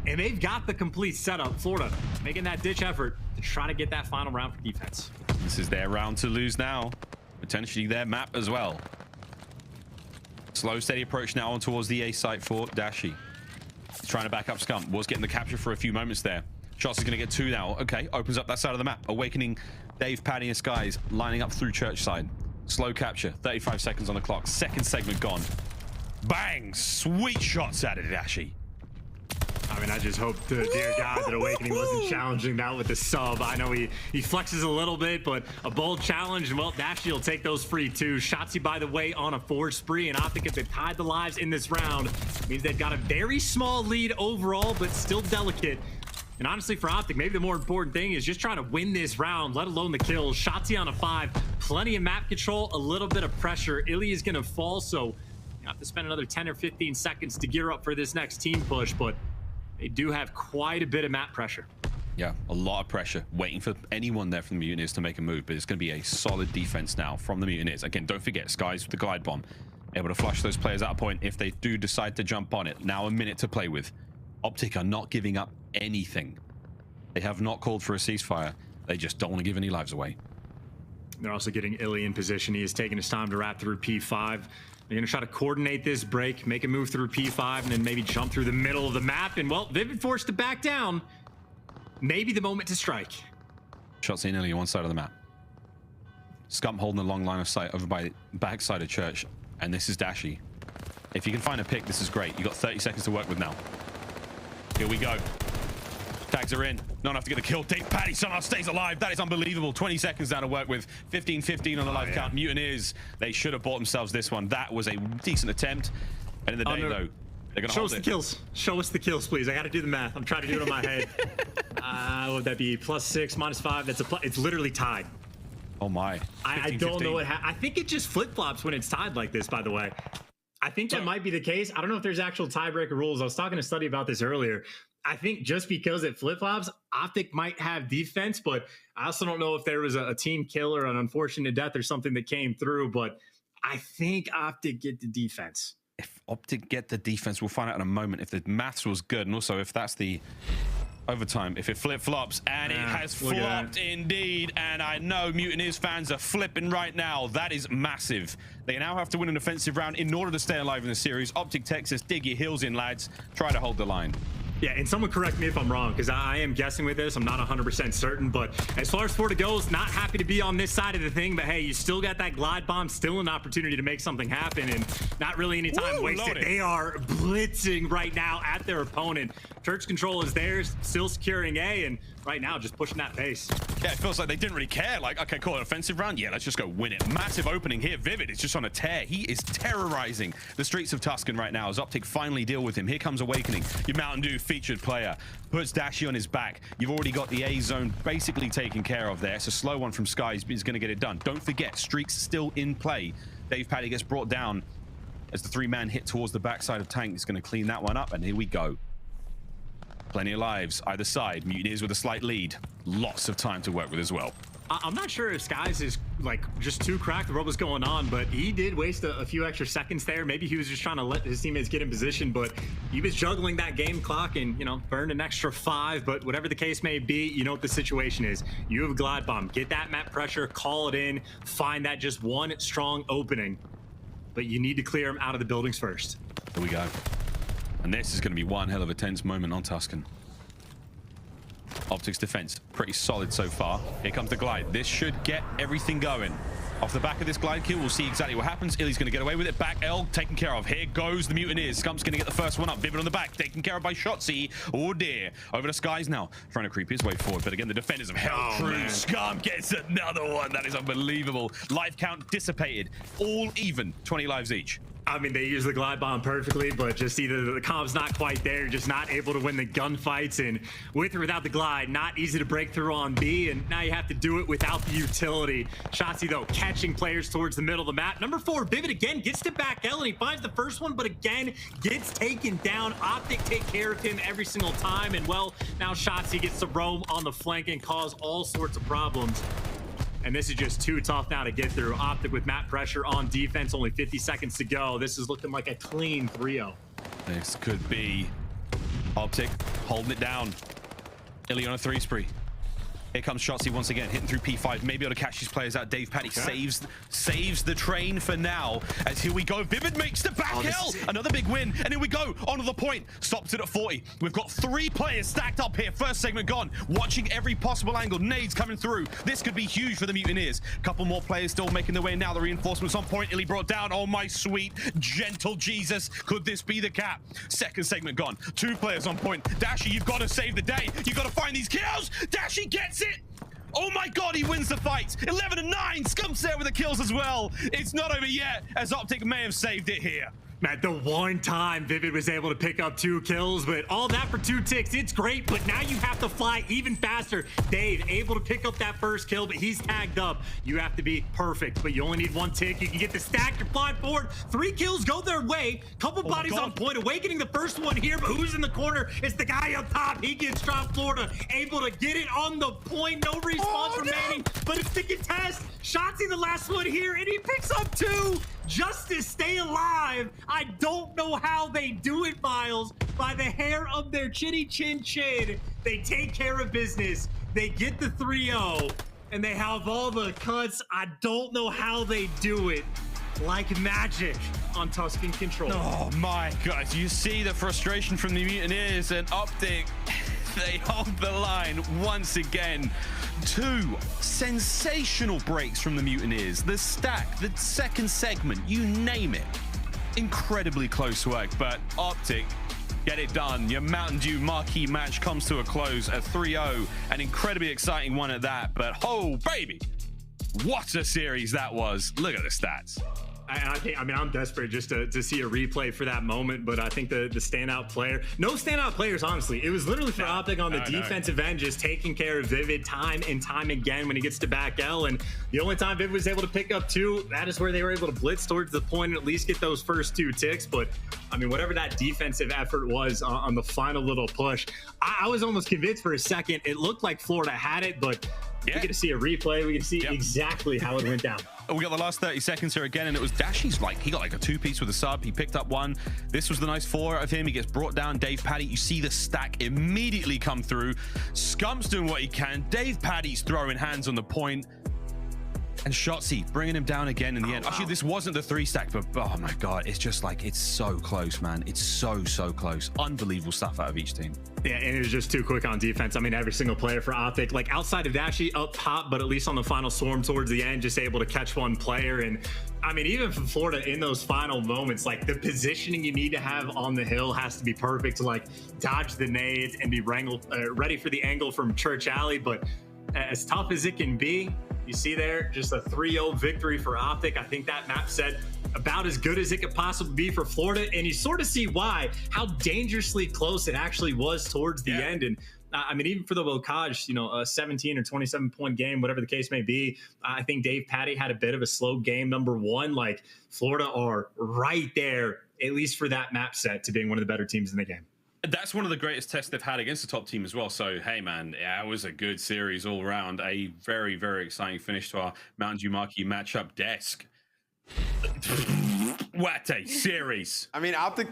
And they've got the complete setup. Florida making that ditch effort to try to get that final round for defense. This is their round to lose now. Potentially their map as well. Slow, steady approach now on towards the A site for Dashy. He's trying to back up Scump. Was getting the capture for a few moments there. Shots is going to get 2 now. Okay, opens up that side of the map. Awakening Dave, Paddy, and Skies lining up through church side. Slow capture. 35 seconds on the clock. Second segment gone. Bang! Sweet shots out of Dashy. I mean, I just hope to dear God that Awakening wasn't challenging that with the sub. I know he flexes a little bit, but a bold challenge, and well, Dashy will take those free too. Shotzzy, by the way, on a 4 spree, and OpTic, if they tied the lives in this round, means they've got a very small lead overall, but still delicate. And honestly, for OpTic, maybe the more important thing is just trying to win this round, let alone the kills. Shotzzy on a 5, plenty of map control, a little bit of pressure. iLLeY is going to fall, so you have to spend another 10 or 15 seconds to gear up for this next team push, but they do have quite a bit of map pressure. Yeah, a lot of pressure. Waiting for anyone there from the Mutineers to make a move, but it's going to be a solid defense now from the Mutineers. Again, don't forget, Skies with the glide bomb. Able to flush those players out of point if they do decide to jump on it. Now a minute to play with. OpTic are not giving up anything. They have not called for a ceasefire. They just don't want to give any lives away. They're also getting iLLeY in position. He is taking his time to wrap through P5. They're going to try to coordinate this break, make a move through P5, and then maybe jump through the middle of the map. And, well, Vivid forced to back down. Maybe the moment to strike. Shotzzy and iLLeY on one side of the map. Scump holding a long line of sight over by the backside of Church. And this is Dashy. If you can find a pick, this is great. You got 30 seconds to work with now. Here we go. Tags are in. Not enough to get the kill. TJHaly somehow stays alive. That is unbelievable. 20 seconds down to work with. 15-15 on the live count. Mutineers, they should have bought themselves this one. That was a decent attempt. And in the day, though, they're going to hold it. Show us the kills. Show us the kills, please. I got to do the math. I'm trying to do it in my head. What would that be? +6, -5. That's it's literally tied. Oh, my. I don't know what I think it just flip-flops when it's tied like this, by the way. I think that might be the case. I don't know if there's actual tiebreaker rules. I was talking to Study about this earlier. I think just because it flip-flops, OpTic might have defense, but I also don't know if there was a team kill or an unfortunate death or something that came through, but I think OpTic get the defense. If OpTic get the defense, we'll find out in a moment if the maths was good, and also if that's the overtime, if it flip-flops, and it has flopped indeed, and I know Mutineers fans are flipping right now. That is massive. They now have to win an offensive round in order to stay alive in the series. OpTic Texas, dig your heels in, lads. Try to hold the line. Yeah, and someone correct me if I'm wrong, because I am guessing with this. I'm not 100% certain, but as far as Florida goes, not happy to be on this side of the thing, but hey, you still got that glide bomb, still an opportunity to make something happen, and not really any time wasted. Loaded. They are blitzing right now at their opponent. Church control is theirs, still securing A, and right now just pushing that pace. Yeah, it feels like they didn't really care. Like, okay, cool, an offensive round. Yeah, let's just go win it. Massive opening here. Vivid is just on a tear. He is terrorizing the streets of Tuscan right now as OpTic finally deal with him. Here comes Owakening, your Mountain Dew featured player. Puts Dashy on his back. You've already got the A zone basically taken care of there. It's a slow one from Skies, but he's going to get it done. Don't forget, streaks still in play. TJHaly gets brought down as the three-man hit towards the backside of Tank is going to clean that one up, and here we go. Plenty of lives either side. Mutineers with a slight lead. Lots of time to work with as well. I'm not sure if Skies is like just too cracked what was going on, but he did waste a few extra seconds there. Maybe he was just trying to let his teammates get in position, but he was juggling that game clock and, you know, burned an extra 5. But whatever the case may be, you know what the situation is. You have a glide bomb. Get that map pressure, call it in, find that just one strong opening. But you need to clear him out of the buildings first. Here we go. And this is going to be one hell of a tense moment on Tuscan. OpTic's defense, pretty solid so far. Here comes the glide. This should get everything going. Off the back of this glide kill, we'll see exactly what happens. iLLeY's going to get away with it. Back L taken care of. Here goes the Mutineers. Scump's going to get the first one up. Vivid on the back, taken care of by Shotzzy. Oh dear. Over to Skies now, trying to creep his way forward. But again, the defenders have held true. Scump gets another one. That is unbelievable. Life count dissipated. All even, 20 lives each. I mean, they use the glide bomb perfectly, but just either the comp's not quite there, just not able to win the gunfights, and with or without the glide, not easy to break through on B, and now you have to do it without the utility. Shotzzy, though, catching players towards the middle of the map. Number 4, Vivid again gets to back L, and he finds the first one, but again, gets taken down. OpTic take care of him every single time, and well, now Shotzzy gets to roam on the flank and cause all sorts of problems. And this is just too tough now to get through. OpTic with map pressure on defense, only 50 seconds to go. This is looking like a clean 3-0. This could be OpTic holding it down. iLLeY on a 3 spree. Here comes Shotzzy once again, hitting through P5, maybe able to catch these players out. TJHaly saves the train for now, as here we go. Vivid makes the back L, another big win, and here we go, onto the point, stops it at 40. We've got 3 players stacked up here, first segment gone, watching every possible angle, nades coming through. This could be huge for the Mutineers. Couple more players still making their way now, the reinforcements on point. iLLeY brought down, oh my sweet, gentle Jesus, could this be the cap? Second segment gone, 2 players on point. Dashy, you've got to save the day, you've got to find these kills. Dashy gets it. Oh my god, he wins the fight. 11-9. Scump's there with the kills as well. It's not over yet, as OpTic may have saved it here. Man, the one time Vivid was able to pick up 2 kills, but all that for 2 ticks, it's great, but now you have to fly even faster. Dave, able to pick up that first kill, but he's tagged up. You have to be perfect, but you only need 1 tick. You can get the stack, you're flying forward. 3 kills go their way. Couple bodies on point. Awakening the first one here, but who's in the corner? It's the guy up top. He gets dropped. Florida able to get it on the point. No response remaining, but it's the contest. Shotzzy the last one here, and he picks up 2. Just to stay alive. I don't know how they do it, Miles. By the hair of their chinny chin chin, they take care of business. They get the 3-0. and they have all the cuts. I don't know how they do it. Like magic on Tuscan Control. Oh my God, you see the frustration from the Mutineers, and OpTic, they hold the line once again. 2 sensational breaks from the Mutineers. The stack, the second segment, you name it. Incredibly close work, but OpTic get it done. Your Mountain Dew marquee match comes to a close, a 3-0, an incredibly exciting one at that, but oh baby, what a series that was. Look at the stats. I mean, I'm desperate just to see a replay for that moment, but I think the standout player, no standout players, honestly. It was literally for OpTic on the defensive end, just taking care of Vivid time and time again when he gets to back L. And the only time Vivid was able to pick up 2, that is where they were able to blitz towards the point and at least get those first 2 ticks. But I mean, whatever that defensive effort was on the final little push, I was almost convinced for a second. It looked like Florida had it, but we get to see a replay. We get to see exactly how it went down. We got the last 30 seconds here again, and it was Dashy's he got like a 2-piece with a sub. He picked up 1. This was the nice 4 of him. He gets brought down. Dave Paddy, you see the stack immediately come through. Scump's doing what he can. Dave Paddy's throwing hands on the point. And Shotzzy bringing him down again in the end. Actually, this wasn't the 3-stack, but oh my God, it's just like, it's so close, man. It's so close. Unbelievable stuff out of each team. Yeah, and it was just too quick on defense. I mean, every single player for OpTic, like outside of Dashy up top, but at least on the final swarm towards the end, just able to catch one player. And I mean, even from Florida in those final moments, like the positioning you need to have on the hill has to be perfect to like dodge the nades and be ready for the angle from TJHaly. But as tough as it can be, you see there, just a 3-0 victory for OpTic. I think that map set about as good as it could possibly be for Florida. And you sort of see why, how dangerously close it actually was towards the end. And I mean, even for the Bocage, you know, a 17 or 27 point game, whatever the case may be, I think Dave Paddy had a bit of a slow game, number 1. Like, Florida are right there, at least for that map set, to being one of the better teams in the game. That's one of the greatest tests they've had against the top team as well. So, hey, man, yeah, it was a good series all around. A very, very exciting finish to our Mountain Dew Marquee matchup desk. What a series. I mean, OpTic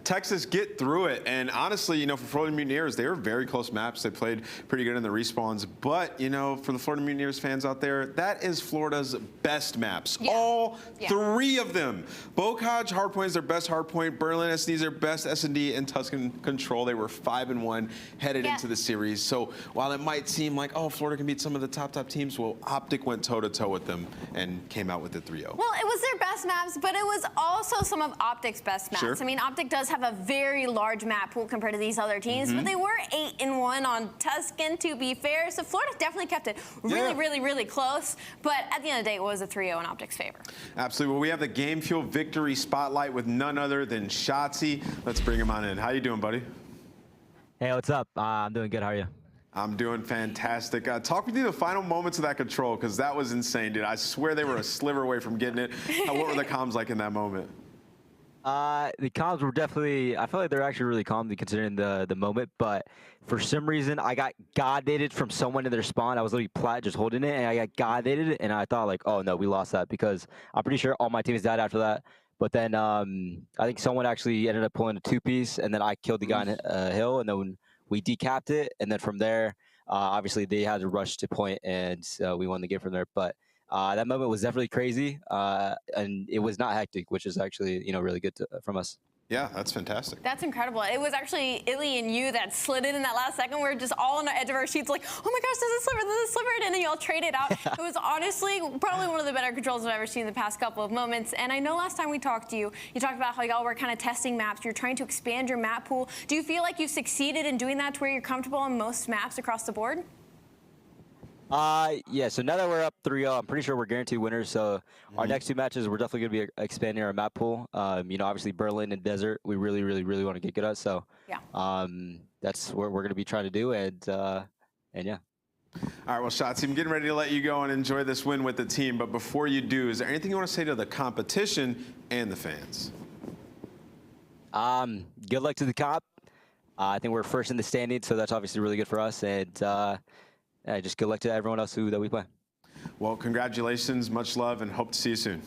Texas get through it. And honestly, you know, for Florida Mutineers, they were very close maps. They played pretty good in the respawns. But, you know, for the Florida Mutineers fans out there, that is Florida's best maps. All 3 of them. Bocage Hardpoint is their best hardpoint. Berlin SD is their best S&D, and Tuscan Control. They were 5-1 headed into the series. So while it might seem like, oh, Florida can beat some of the top teams, well, OpTic went toe-to-toe with them and came out with the 3-0. Well, it was their best maps, but it was also some of OpTic's best maps. Sure. I mean, OpTic does have a very large map pool compared to these other teams, but they were 8-1 on Tuscan, to be fair. So Florida definitely kept it really close. But at the end of the day, it was a 3-0 in OpTic's favor. Absolutely. Well, we have the Game Fuel Victory Spotlight with none other than Shotzzy. Let's bring him on in. How you doing, buddy? Hey, what's up? I'm doing good. How are you? I'm doing fantastic. Talk with me the final moments of that control, because that was insane, dude. I swear they were a sliver away from getting it. What were the comms like in that moment? The comms were definitely, I feel like they're actually really calm considering the moment, but for some reason I got god-dated from someone in their spawn. I was literally plat just holding it, and I got god-dated, and I thought like, oh no, we lost that, because I'm pretty sure all my teammates died after that. But then I think someone actually ended up pulling a 2-piece, and then I killed the guy on hill, and then we decapped it, and then from there, obviously they had to rush to point, and we won the game from there. But that moment was definitely crazy, and it was not hectic, which is actually, you know, really good from us. Yeah, that's fantastic. That's incredible. It was actually iLLeY and you that slid in that last second. We're just all on the edge of our seats like, oh my gosh, does it sliver, does it sliver? And then you all traded out. It was honestly probably one of the better controls I've ever seen in the past couple of moments. And I know last time we talked to you, you talked about how y'all were kind of testing maps. You're trying to expand your map pool. Do you feel like you've succeeded in doing that to where you're comfortable on most maps across the board? Yeah, so now that we're up 3-0, I'm pretty sure we're guaranteed winners. So our next 2 matches, we're definitely going to be expanding our map pool. You know, obviously Berlin and Desert, we really want to get good at. So that's what we're going to be trying to do. And yeah. All right, well, Shotzzy, I'm getting ready to let you go and enjoy this win with the team. But before you do, is there anything you want to say to the competition and the fans? Good luck to the comp. I think we're first in the standings, so that's obviously really good for us. And just good luck to everyone else that we play. Well, congratulations, much love, and hope to see you soon.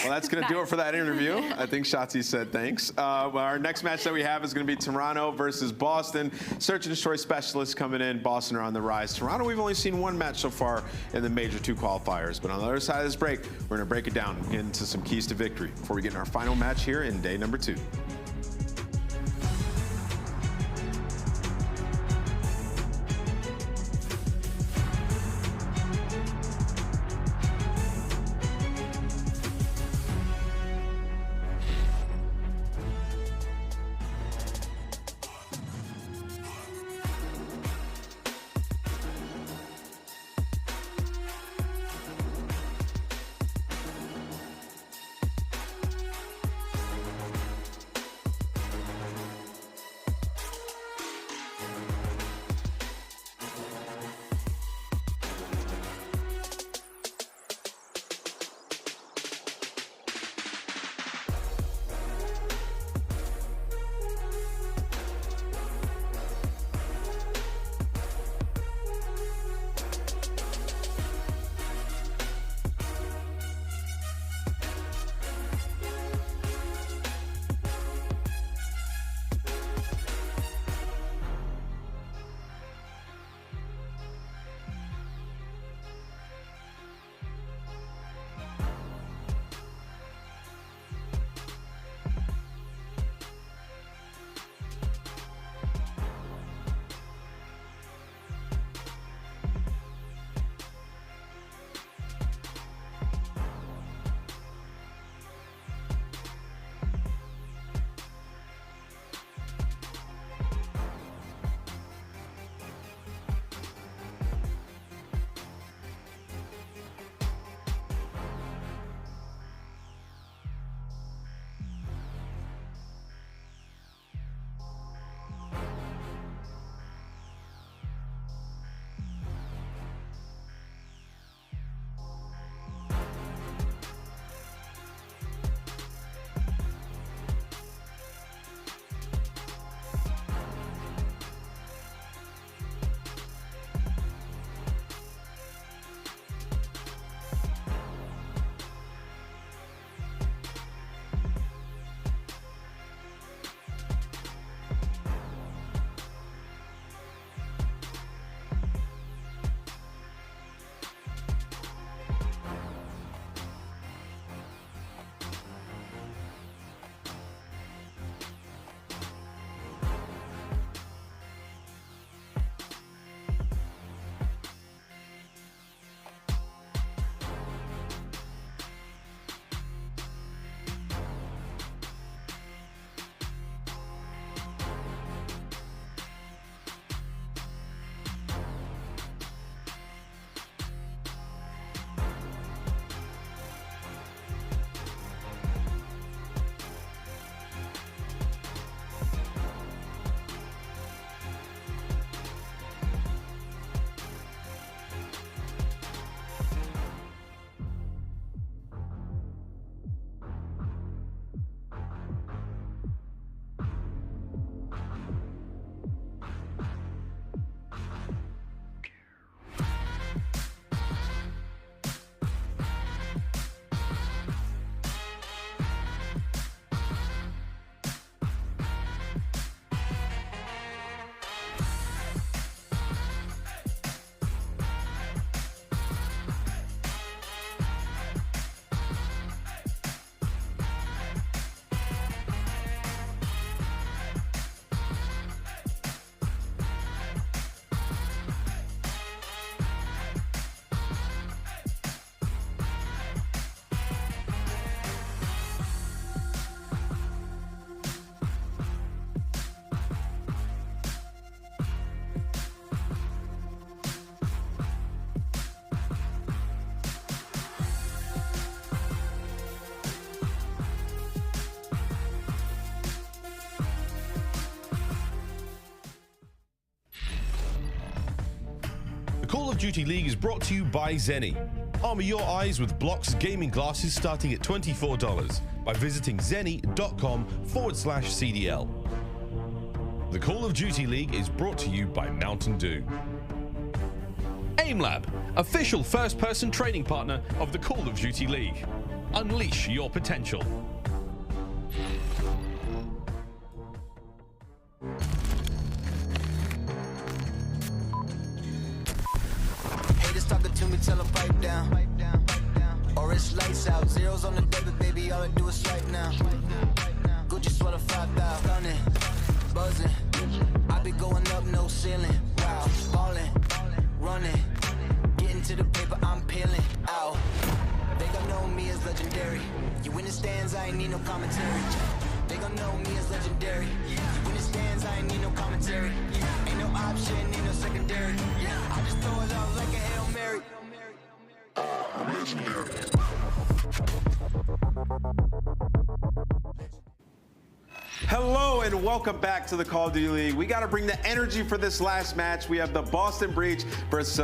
Well, that's going to do it for that interview. I think Shotzzy said thanks. Well, our next match that we have is going to be Toronto versus Boston. Search and destroy specialists coming in. Boston are on the rise. Toronto, we've only seen one match so far in the Major II qualifiers. But on the other side of this break, we're going to break it down and get into some keys to victory before we get in our final match here in day number 2. Call of Duty League is brought to you by Zenni. Armor your eyes with Block's gaming glasses starting at $24 by visiting zenni.com/CDL. The Call of Duty League is brought to you by Mountain Dew. AimLab, official first-person training partner of the Call of Duty League. Unleash your potential. Haters talking to me, tell them pipe down. Or it's lights out, zeros on the debit, baby, all I do is swipe now. Gucci sweater 5,000, stunning, buzzing. I be going up, no ceiling. Wow, falling, running, getting to the paper, I'm peeling out. They gon' know me as legendary. You in the stands, I ain't need no commentary. They gon' know me as legendary. You in the stands, I ain't need no commentary. Ain't no option, ain't no secondary. I just throw it out like a Hail Mary. Hello and welcome back to the Call of Duty League. We got to bring the energy for this last match. We have the Boston Breach versus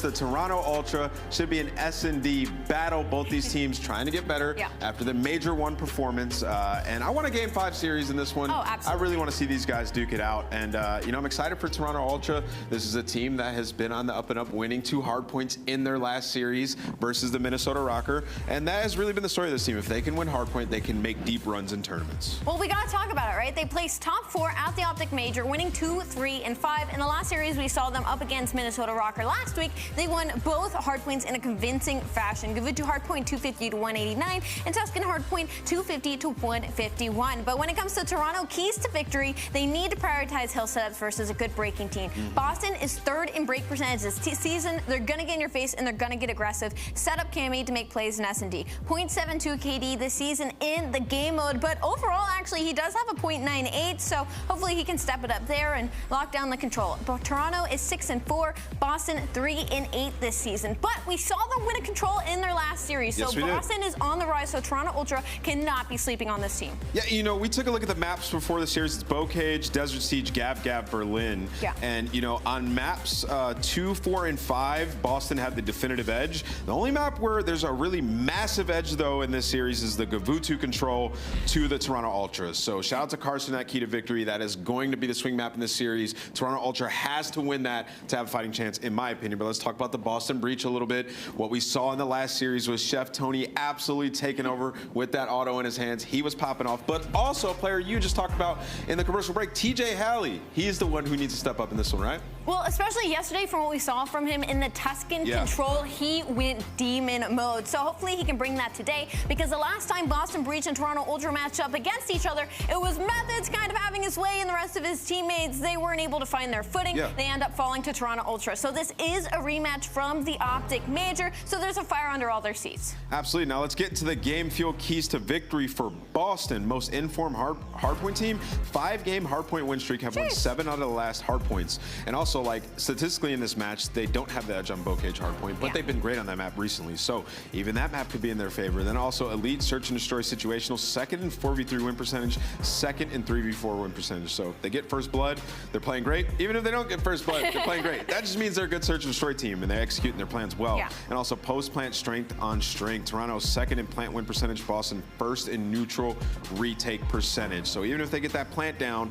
the Toronto Ultra. Should be an S&D battle. Both these teams trying to get better after the Major 1 performance. And I want a Game 5 series in this one. Oh, absolutely. I really want to see these guys duke it out. And, you know, I'm excited for Toronto Ultra. This is a team that has been on the up and up, winning 2 hardpoints in their last series versus the Minnesota Røkkr. And that has really been the story of this team. If they can win hardpoint, they can make deep runs in tournaments. Well, we got to talk about it, right? They placed top 4 at the OpTic Major, winning 2, 3, and 5. In the last series, we saw them up against Minnesota Røkkr last week. They won both hardpoints in a convincing fashion. Gavutu hardpoint 250 to 189, and Tuscan hardpoint 250 to 151. But when it comes to Toronto, keys to victory, they need to prioritize hill setups versus a good breaking team. Boston is 3rd in break percentage this season. They're going to get in your face, and they're going to get aggressive. Set up Cammy to make plays in S&D. 0.72 KD this season in the game mode, but overall, actually, he does have a 0.98, so hopefully he can step it up there and lock down the control. But Toronto is 6-4, Boston 3-8 this season. But we saw them win a control in their last series, so Boston is on the rise, so Toronto Ultra cannot be sleeping on this team. Yeah, you know, we took a look at the maps before the series. It's Bocage, Desert Siege, Gab, Berlin. Yeah. And, you know, on maps 2, 4, and 5, Boston had the definitive edge. The only map where there's a really massive edge, though, in this series is the Gavutu control to the Toronto Ultras. So shout out to Carson, that key to victory. That is going to be the swing map in this series. Toronto Ultra has to win that to have a fighting chance, in my opinion. But let's talk about the Boston Breach a little bit. What we saw in the last series was Chef Tony absolutely taking over with that auto in his hands. He was popping off. But also a player you just talked about in the commercial break, TJHaly. He's the one who needs to step up in this one, right? Well, especially yesterday from what we saw from him in the Tuscan control, he went demon mode. So hopefully he can bring that today, because the last time Boston Breach and Toronto Ultra matched up against each other, it was Methodz kind of having his way, and the rest of his teammates, they weren't able to find their footing. They end up falling to Toronto Ultra. So this is a rematch from the OpTic Major, so there's a fire under all their seats. Absolutely. Now let's get into the game fuel keys to victory for Boston. Most informed hardpoint team, 5-game hardpoint win streak, have won 7 out of the last hardpoints. And also, like, statistically in this match, they don't have the edge on Bocage hardpoint, but they've been great on that map recently. So even that map could be in their favor. Then also elite search and destroy situational, 2nd in 4v3 win percentage, 2nd in 3v4 win percentage. So if they get first blood, they're playing great. Even if they don't get first blood, they're playing great. That just means they're a good search and destroy team, and they're executing their plans well. And also post-plant strength on strength. Toronto's 2nd in plant win percentage, Boston 1st in neutral retake percentage. So even if they get that plant down,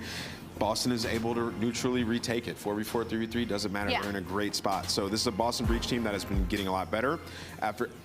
Boston is able to neutrally retake it. 4v4, 3v3, doesn't matter. They're in a great spot. So this is a Boston Breach team that has been getting a lot better.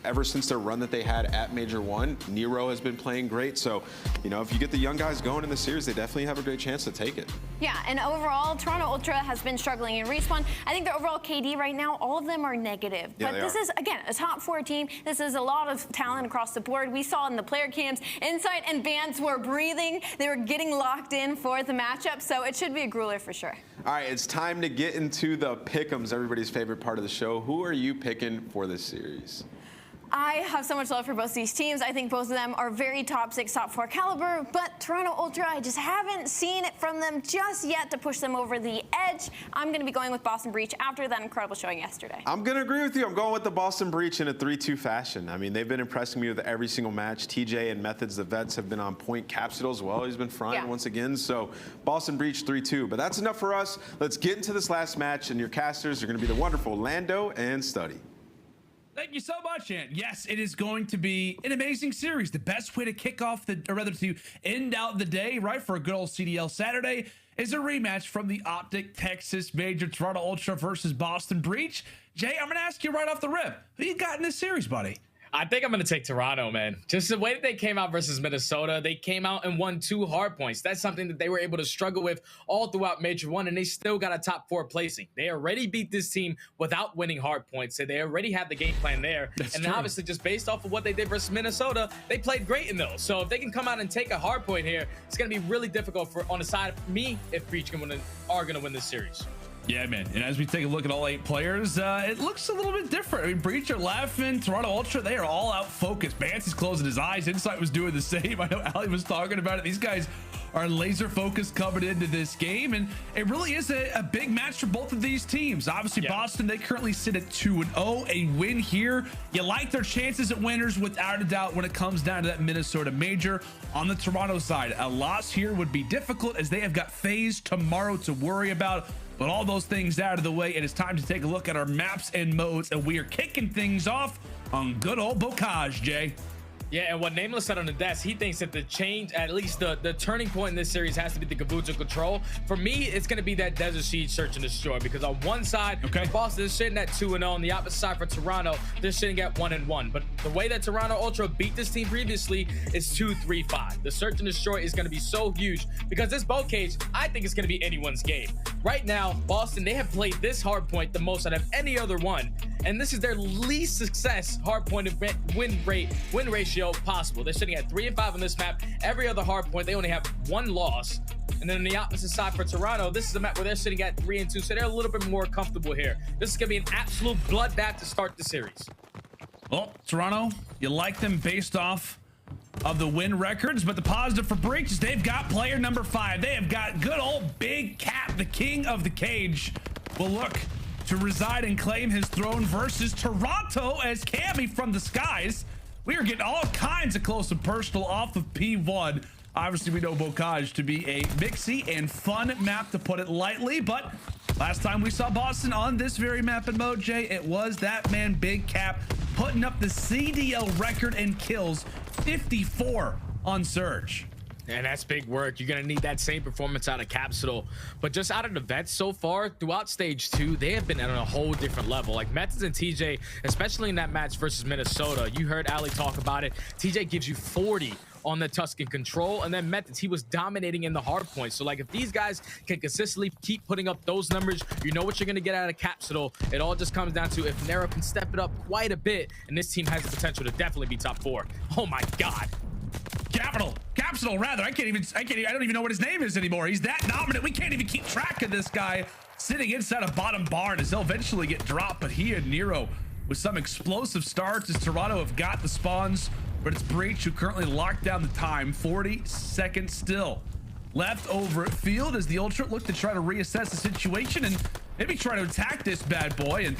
Ever since their run that they had at Major 1, Nero has been playing great. So, you know, if you get the young guys going in the series, they definitely have a great chance to take it. Yeah, and overall, Toronto Ultra has been struggling in respawn. I think their overall KD right now, all of them are negative. But this is, again, a top 4 team. This is a lot of talent across the board. We saw in the player cams, Insight and Vance were breathing. They were getting locked in for the matchup. So it should be a grueler for sure. All right, it's time to get into the pick'ems, everybody's favorite part of the show. Who are you picking for this series? I have so much love for both these teams. I think both of them are very top 6, top 4 caliber, but Toronto Ultra, I just haven't seen it from them just yet to push them over the edge. I'm going to be going with Boston Breach after that incredible showing yesterday. I'm going to agree with you. I'm going with the Boston Breach in a 3-2 fashion. I mean, they've been impressing me with every single match. TJ and Methodz, the vets, have been on point. Capsidal as well. He's been frying once again. So Boston Breach 3-2. But that's enough for us. Let's get into this last match, and your casters are going to be the wonderful Lando and Studdy. Thank you so much, Ant. Yes, it is going to be an amazing series. The best way to kick off or rather to end out the day, right, for a good old CDL Saturday is a rematch from the OpTic Texas Major Toronto Ultra versus Boston Breach. Jay, I'm going to ask you right off the rip, who you got in this series, buddy? I think I'm going to take Toronto, man. Just the way that they came out versus Minnesota, they came out and won 2 hard points. That's something that they were able to struggle with all throughout Major 1, and they still got a top 4 placing. They already beat this team without winning hard points, so they already have the game plan there. And obviously, just based off of what they did versus Minnesota, they played great in those. So if they can come out and take a hard point here, it's going to be really difficult for on the side of me if Breach are going to win this series. Yeah, man. And as we take a look at all 8 players, it looks a little bit different. I mean, Breach are laughing. Toronto Ultra, they are all out focused. Bance is closing his eyes. Insight was doing the same. I know aLLeY was talking about it. These guys are laser focused coming into this game, and it really is a big match for both of these teams. Obviously, Boston, they currently sit at 2-0. A win here, you like their chances at winners without a doubt when it comes down to that Minnesota major. On the Toronto side, a loss here would be difficult as they have got FaZe tomorrow to worry about. But all those things out of the way, it is time to take a look at our maps and modes, and we are kicking things off on good old Bocage, Jay. Yeah, and what Nameless said on the desk, he thinks that the change, at least the turning point in this series has to be the Kabuto control. For me, it's going to be that Desert Siege Search and Destroy, because on one side, Boston is sitting at 2-0. On the opposite side for Toronto, they're sitting at 1-1. But the way that Toronto Ultra beat this team previously is 2-3-5. The Search and Destroy is going to be so huge because this Bocage, I think it's going to be anyone's game. Right now, Boston, they have played this hardpoint the most out of any other one. And this is their least success hardpoint win ratio possible. They're sitting at 3-5 on this map. Every other hardpoint, they only have 1 loss. And then on the opposite side for Toronto, this is a map where they're sitting at 3-2, so they're a little bit more comfortable here. This is gonna be an absolute bloodbath to start the series. Well, Toronto, you like them based off of the win records, but the positive for Breach is they've got player number 5. They have got good old Big Cap, the king of the cage, will look to reside and claim his throne versus Toronto as Cammy from the skies. We are getting all kinds of close and personal off of P1. Obviously, we know Bocage to be a mixy and fun map, to put it lightly, but last time we saw Boston on this very map in mode, Jay, it was that man Big Cap putting up the CDL record in kills, 54 on Surge. And that's big work. You're going to need that same performance out of Capsidal. But just out of the vets so far, throughout stage 2, they have been at a whole different level. Like Methodz and TJ, especially in that match versus Minnesota, you heard aLLeY talk about it. TJ gives you 40 on the Tuscan control, and then Methodz, he was dominating in the hard points. So like if these guys can consistently keep putting up those numbers, you know what you're going to get out of Capsidal. It all just comes down to if Nero can step it up quite a bit, and this team has the potential to definitely be top 4. Oh my God. Capsidal, rather. I don't even know what his name is anymore. He's that dominant. We can't even keep track of this guy sitting inside a bottom barn, as he'll eventually get dropped. But he and Nero with some explosive starts as Toronto have got the spawns, but it's Breach who currently locked down the time. 40 seconds still left over field as the Ultra look to try to reassess the situation and maybe try to attack this bad boy. And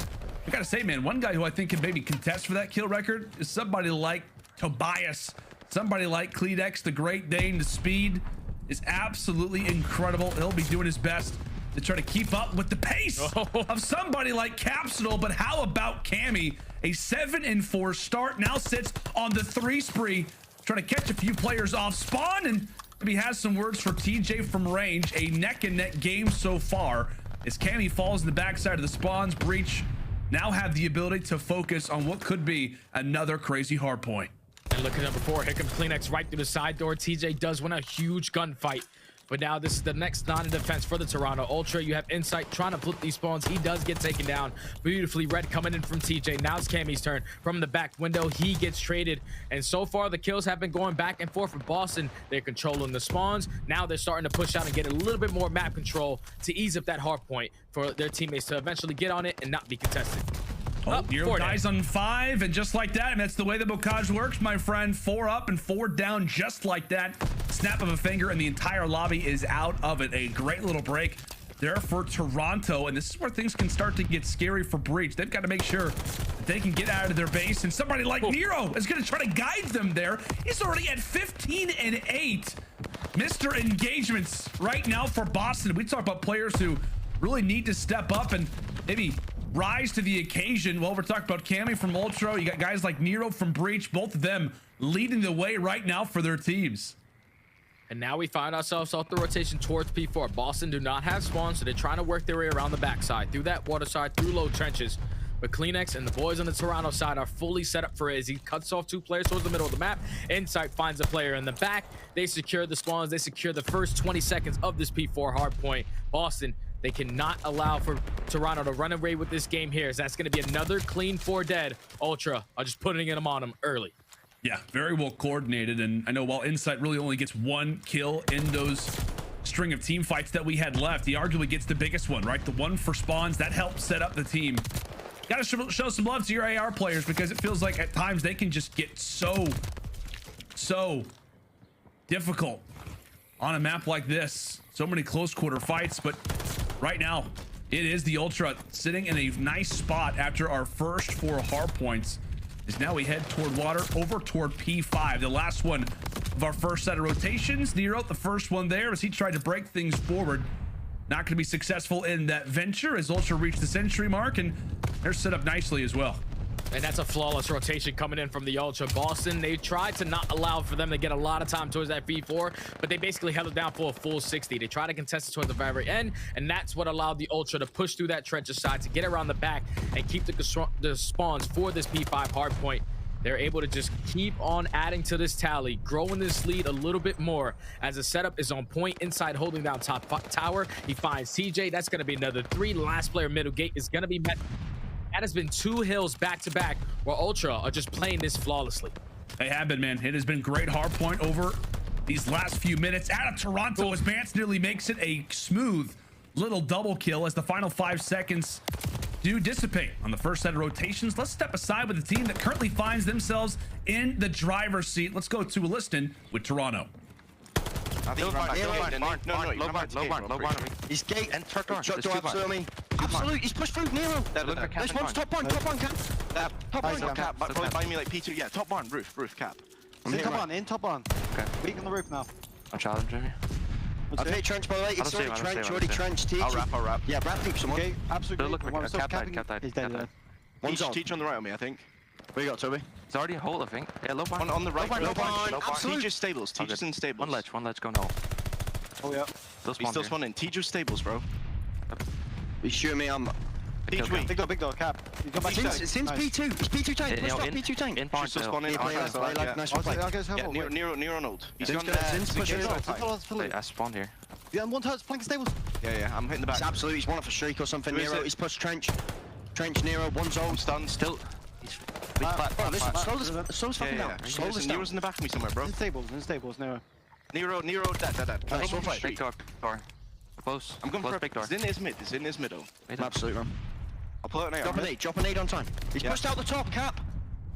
I gotta say, man, one guy who I think can maybe contest for that kill record is somebody like Tobias. Somebody like Kledex, the Great Dane. The speed is absolutely incredible. He'll be doing his best to try to keep up with the pace of somebody like Capsidal. But how about Cammy? A 7-4 start, now sits on the 3 spree, trying to catch a few players off spawn, and maybe has some words for TJ from range. A neck-and-neck game so far as Cammy falls in the backside of the spawns. Breach now have the ability to focus on what could be another crazy hard point. And look at number 4. Here comes Kleenex right through the side door. TJ does win a huge gunfight. But now this is the next line of defense for the Toronto Ultra. You have Insight trying to flip these spawns. He does get taken down. Beautifully red coming in from TJ. Now it's Cammy's turn. From the back window, he gets traded. And so far, the kills have been going back and forth with Boston. They're controlling the spawns. Now they're starting to push out and get a little bit more map control to ease up that hard point for their teammates to eventually get on it and not be contested. Oh, Nero dies on 5, and just like that, and that's the way the Bocage works, my friend. 4 up and 4 down, just like that. Snap of a finger, and the entire lobby is out of it. A great little break there for Toronto, and this is where things can start to get scary for Breach. They've got to make sure that they can get out of their base, and somebody like Nero is going to try to guide them there. He's already at 15-8. Mr. Engagements right now for Boston. We talk about players who really need to step up and maybe rise to the occasion. Well, we're talking about Cammy from Ultra. You got guys like Nero from Breach, both of them leading the way right now for their teams. And now we find ourselves off the rotation towards P4. Boston do not have spawns, so they're trying to work their way around the backside, through that water side, through low trenches. but Kleenex and the boys on the Toronto side are fully set up for it as he cuts off 2 players towards the middle of the map. Insight finds a player in the back. They secure the spawns. They secure the first 20 seconds of this P4 hardpoint. Boston, they cannot allow for Toronto to run away with this game here, as that's going to be another clean 4 dead. Ultra are just putting them on him early. Yeah, very well coordinated. And I know while Insight really only gets 1 kill in those string of team fights that we had left, he arguably gets the biggest one, right? The one for spawns that helps set up the team. Got to show some love to your AR players, because it feels like at times they can just get so difficult on a map like this. So many close quarter fights, but right now it is the Ultra sitting in a nice spot after our first 4 hard points. As now we head toward water, over toward P5, the last one of our first set of rotations. Nero, the first one there, as he tried to break things forward. Not going to be successful in that venture as Ultra reached the century mark, and they're set up nicely as well. And that's a flawless rotation coming in from the Ultra. Boston, they tried to not allow for them to get a lot of time towards that P4, but they basically held it down for a full 60. They tried to contest it towards the very end, and that's what allowed the Ultra to push through that trench side to get around the back and keep the spawns for this P5 hardpoint. They're able to just keep on adding to this tally, growing this lead a little bit more as the setup is on point. Inside holding down top tower, he finds TJ. That's going to be another 3. Last player middle gate is going to be Methodz. That has been 2 hills back to back where Ultra are just playing this flawlessly. They have been, man. It has been great hard point over these last few minutes out of Toronto as Mance nearly makes it a smooth little double kill as the final 5 seconds do dissipate on the first set of rotations. Let's step aside with the team that currently finds themselves in the driver's seat. Let's go to a listen with Toronto. Low barn. He's gate and turn door. Shut door to me. Absolutely, he's pushed through Nero. This one's top barn cap. Top barn cap. Probably by me like P2. Yeah, top barn, roof cap. In top barn. Okay. Weak on the roof now. I'm challenging you. I'll take trench by the way. It's already trench. Already trench. I'll wrap. Yeah, wrap deep someone. Okay, absolutely. Cap died. He's dead. Teach on the right on me, I think. Where you got, Toby? It's already a hole, I think. Yeah, low barn. On the right. Low barn. Teach stables. Teach us in stables. One ledge, go no. Oh yeah. He's still spawning. Teach us stables, bro. He's shooting me. I'm. Teach me. Big dog cap. Since P2. It's P2 tank. Push up P2 tank. In barn. Still spawning. Nice one. Yeah, Nero on ult. He's gone there. I spawned here. Yeah, and one touch, flank stables. Yeah, I'm hitting the back. Absolutely, he's one off a streak or something. Nero, he's pushed trench. Trench, Nero, one's ult. Stunned. Still. Slow this fucking down. Slow this down. Nero's in the back of me somewhere, bro. In stables, Nero. Nero, dead. Nice one fight. Big dog. Close. I'm going for big door. It's in his middle. Absolutely, man. I'll pull out an AR. Drop a nade on time. He's pushed out the top, Cap.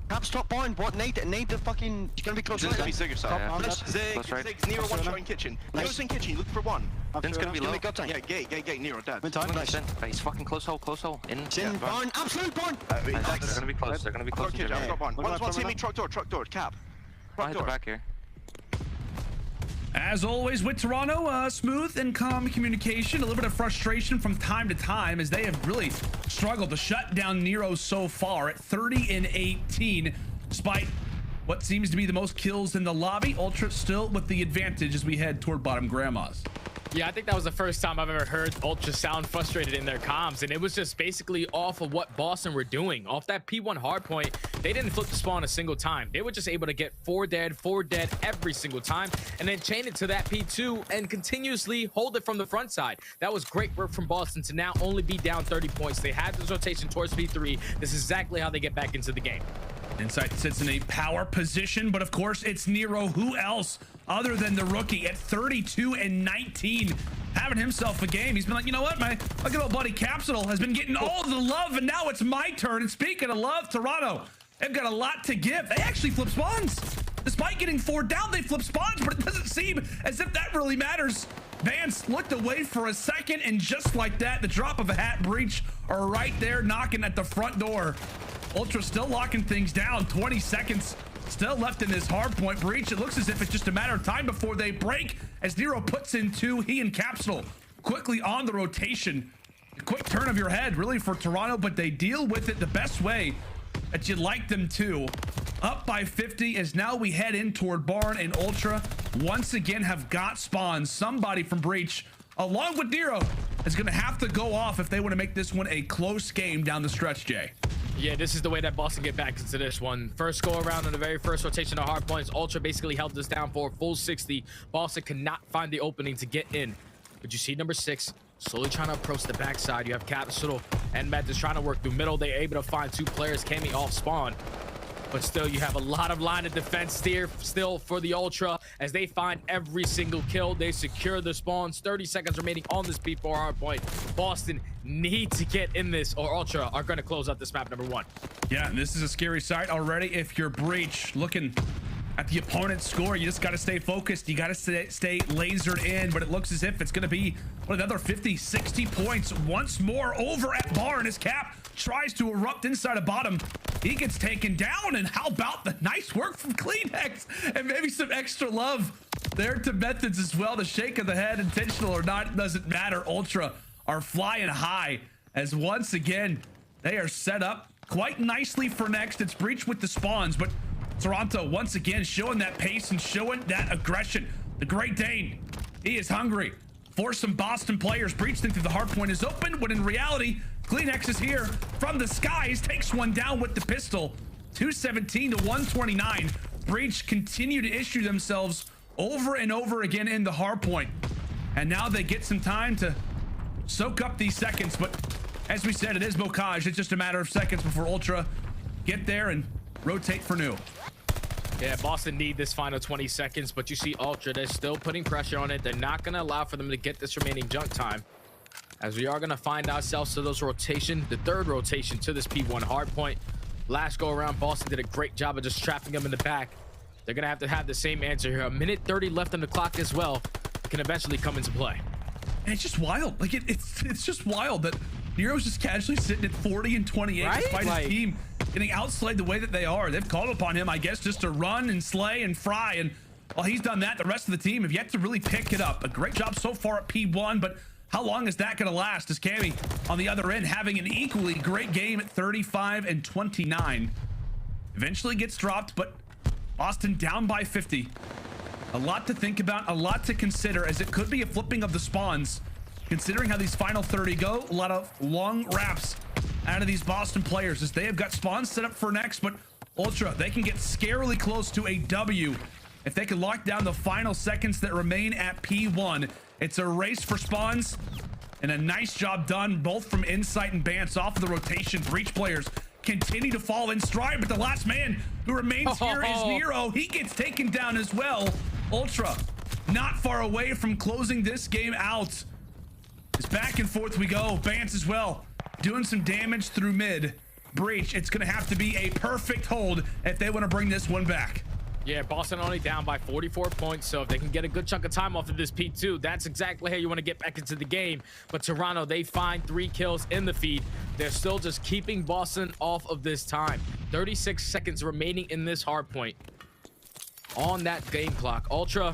Cap's top barn. What? Nade the fucking. He's gonna be close. He's gonna be Zigger side. Zig. Nero one shot in kitchen. Nero's in kitchen. Look for one. Zin's gonna be low. Yeah, gate. Nero dead. Nice. He's fucking close hole. In barn. Absolute barn. They're gonna be close. I've got barn. One's hit me. Truck door. Cap. I'll hit the back here. As always with Toronto, smooth and calm communication, a little bit of frustration from time to time as they have really struggled to shut down Nero so far at 30-18, despite what seems to be the most kills in the lobby. Ultra still with the advantage as we head toward bottom grandmas. Yeah, I think that was the first time I've ever heard Ultra sound frustrated in their comms, and it was just basically off of what Boston were doing. Off that P1 hardpoint, they didn't flip the spawn a single time. They were just able to get 4 dead every single time, and then chain it to that P2 and continuously hold it from the front side. That was great work from Boston to now only be down 30 points. They had this rotation towards P3. This is exactly how they get back into the game. Insight sits in a power position, but of course it's Nero. Who else other than the rookie at 32-19, having himself a game? He's been like, you know what, my good old buddy Capsidal has been getting all the love, and now it's my turn. And speaking of love, Toronto, they've got a lot to give. They actually flip spawns. Despite getting 4 down, they flip spawns, but it doesn't seem as if that really matters. Vance looked away for a second, and just like that, the drop of a hat, Breach are right there knocking at the front door. Ultra still locking things down. 20 seconds still left in this hard point. Breach, it looks as if it's just a matter of time before they break as Nero puts in 2. He and Capsidal quickly on the rotation. A quick turn of your head really for Toronto, but they deal with it the best way that you'd like them to. Up by 50 as now we head in toward barn, and Ultra once again have got spawns. Somebody from Breach along with Nero is going to have to go off if they want to make this one a close game down the stretch, Jay. Yeah, this is the way that Boston get back into this one. First go around on the very first rotation of hard points. Ultra basically held this down for a full 60. Boston cannot find the opening to get in. But you see number 6 slowly trying to approach the backside. You have Capsidal and Methodz trying to work through middle. They're able to find 2 players coming off spawn. But still, you have a lot of line of defense here still for the Ultra as they find every single kill. They secure the spawns. 30 seconds remaining on this P4 hard point. Boston need to get in this, or Ultra are going to close out this map number 1. Yeah, and this is a scary sight already. If you're Breach looking at the opponent's score, you just got to stay focused. You got to stay lasered in, but it looks as if it's going to be another 50, 60 points once more over at Barn as Cap tries to erupt inside of bottom. He gets taken down, and how about the nice work from Cleanex and maybe some extra love there to Methodz as well. The shake of the head, intentional or not, doesn't matter. Ultra are flying high as once again they are set up quite nicely for next. It's Breach with the spawns, but Toronto once again showing that pace and showing that aggression. The Great Dane, he is hungry for some Boston players. Breach thinks that the hard point is open, when in reality, Cleanex is here from the skies, takes one down with the pistol. 217 to 129. Breach continue to issue themselves over and over again in the hard point. And now they get some time to soak up these seconds. But as we said, it is Bocage. It's just a matter of seconds before Ultra get there and rotate for new. Yeah, Boston need this final 20 seconds, but you see Ultra, they're still putting pressure on it. They're not going to allow for them to get this remaining junk time, as we are going to find ourselves to those rotation, the 3rd rotation to this P1 hard point. Last go around, Boston did a great job of just trapping them in the back. They're going to have the same answer here. 1:30 left on the clock as well. It can eventually come into play. And it's just wild. Like it's just wild that Nero's just casually sitting at 40 and 28, right? Despite his team getting outslayed the way that they are. They've called upon him, I guess, just to run and slay and fry. And while he's done that, the rest of the team have yet to really pick it up. A great job so far at P1, but how long is that going to last? Is Cammy on the other end having an equally great game at 35 and 29? Eventually gets dropped, but Boston down by 50. A lot to think about, a lot to consider, as it could be a flipping of the spawns. Considering how these final 30 go, a lot of long wraps out of these Boston players as they have got spawns set up for next, but Ultra, they can get scarily close to a W if they can lock down the final seconds that remain at P1. It's a race for spawns, and a nice job done both from Insight and Bance off of the rotation. Breach players continue to fall in stride, but the last man who remains here is Nero. He gets taken down as well. Ultra not far away from closing this game out. It's back and forth we go. Bance as well, doing some damage through mid. Breach, it's going to have to be a perfect hold if they want to bring this one back. Yeah, Boston only down by 44 points, so if they can get a good chunk of time off of this P2, that's exactly how you want to get back into the game. But Toronto, they find 3 kills in the feed. They're still just keeping Boston off of this time. 36 seconds remaining in this hard point on that game clock. Ultra,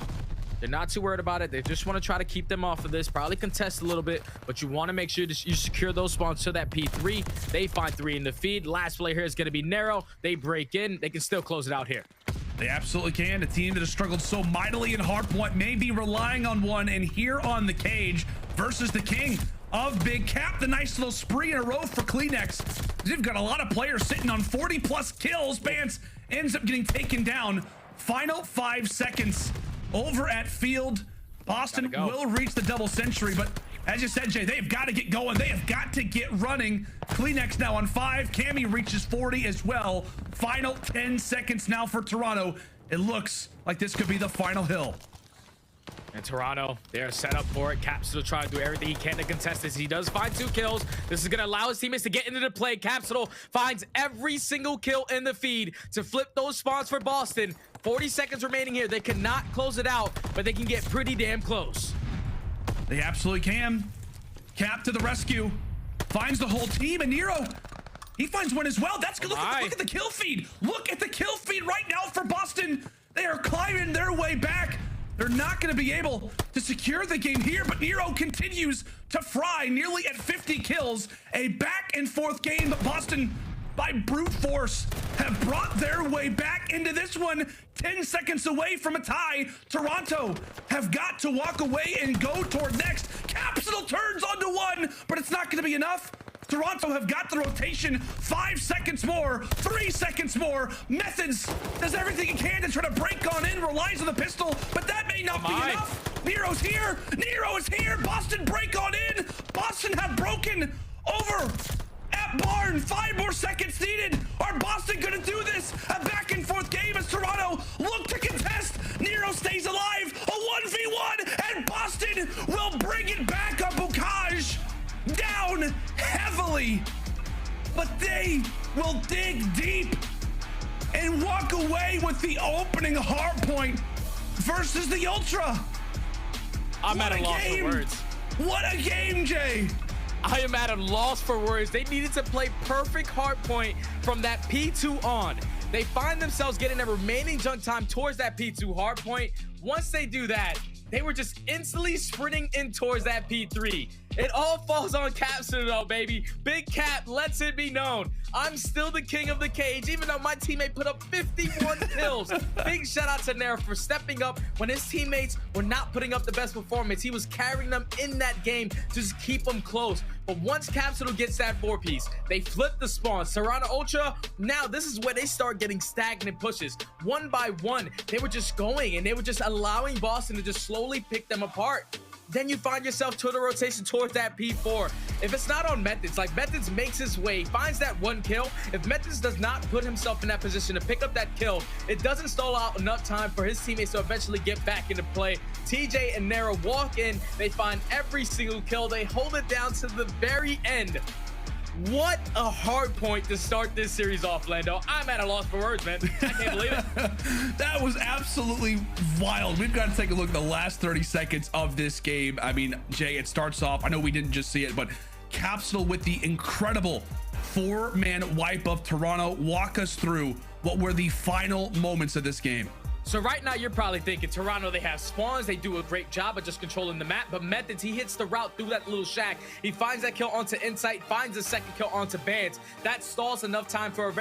they're not too worried about it. They just want to try to keep them off of this, probably contest a little bit, but you want to make sure that you secure those spawns to that P3. They find 3 in the feed. Last player here is going to be Nero. They break in. They can still close it out here. They absolutely can. A team that has struggled so mightily in hardpoint may be relying on one, and here on the cage versus the king of Big Cap. The nice little spree in a row for Cleanex. They've got a lot of players sitting on 40 plus kills. Bance ends up getting taken down. Final 5 seconds over at field. Boston will reach the double century, but as you said, Jay, they've got to get going. They have got to get running. Cleanex now on 5. Cammy reaches 40 as well. Final 10 seconds now for Toronto. It looks like this could be the final hill. And Toronto, they're set up for it. Capsidal trying to do everything he can to contest this. He does find 2 kills. This is going to allow his teammates to get into the play. Capsidal finds every single kill in the feed to flip those spawns for Boston. 40 seconds remaining here. They cannot close it out, but they can get pretty damn close. They absolutely can. Cap to the rescue. Finds the whole team, and Nero, he finds one as well. That's good. Look at the kill feed. Look at the kill feed right now for Boston. They are climbing their way back. They're not going to be able to secure the game here, but Nero continues to fry, nearly at 50 kills. A back and forth game, but Boston, by brute force, have brought their way back into this one. 10 seconds away from a tie. Toronto have got to walk away and go toward next. Capsidal turns onto 1, but it's not going to be enough. Toronto have got the rotation. 5 seconds more, 3 seconds more. Methodz does everything he can to try to break on in, relies on the pistol, but that may not be enough. Nero's here. Nero is here. Boston break on in. Boston have broken over at Barn. 5 more seconds needed. Are Boston gonna do this? A back and forth game as Toronto look to contest. Nero stays alive. A 1v1, and Boston will bring it back up. Bocage down heavily, but they will dig deep and walk away with the opening hard point versus the Ultra. I'm at a loss for words. What a game, Jay. I am at a loss for words. They needed to play perfect hard point from that P2 on. They find themselves getting their remaining jump time towards that P2 hard point. Once they do that, they were just instantly sprinting in towards that P3. It all falls on Capsidal though, baby. Big Cap lets it be known. I'm still the king of the cage, even though my teammate put up 51 kills. Big shout out to Nero for stepping up when his teammates were not putting up the best performance. He was carrying them in that game to just keep them close. But once Capsidal gets that 4-piece, they flip the spawn. Toronto Ultra, now this is where they start getting stagnant pushes. One by one, they were just going and they were just allowing Boston to just slowly pick them apart. Then you find yourself to the rotation towards that P4. If it's not on Methodz, like Methodz makes his way, finds that 1 kill. If Methodz does not put himself in that position to pick up that kill, it doesn't stall out enough time for his teammates to eventually get back into play. TJ and Nero walk in, they find every single kill, they hold it down to the very end. What a hard point to start this series off, Lando. I'm at a loss for words, man. I can't believe it. That was absolutely wild. We've got to take a look at the last 30 seconds of this game. I mean, Jay, it starts off, I know we didn't just see it, but Capsidal with the incredible 4-man wipe of Toronto. Walk us through what were the final moments of this game. So right now you're probably thinking Toronto, they have spawns, they do a great job of just controlling the map, but Methodz, he hits the route through that little shack. He finds that kill onto Insight, finds the second kill onto Bands. That stalls enough time for a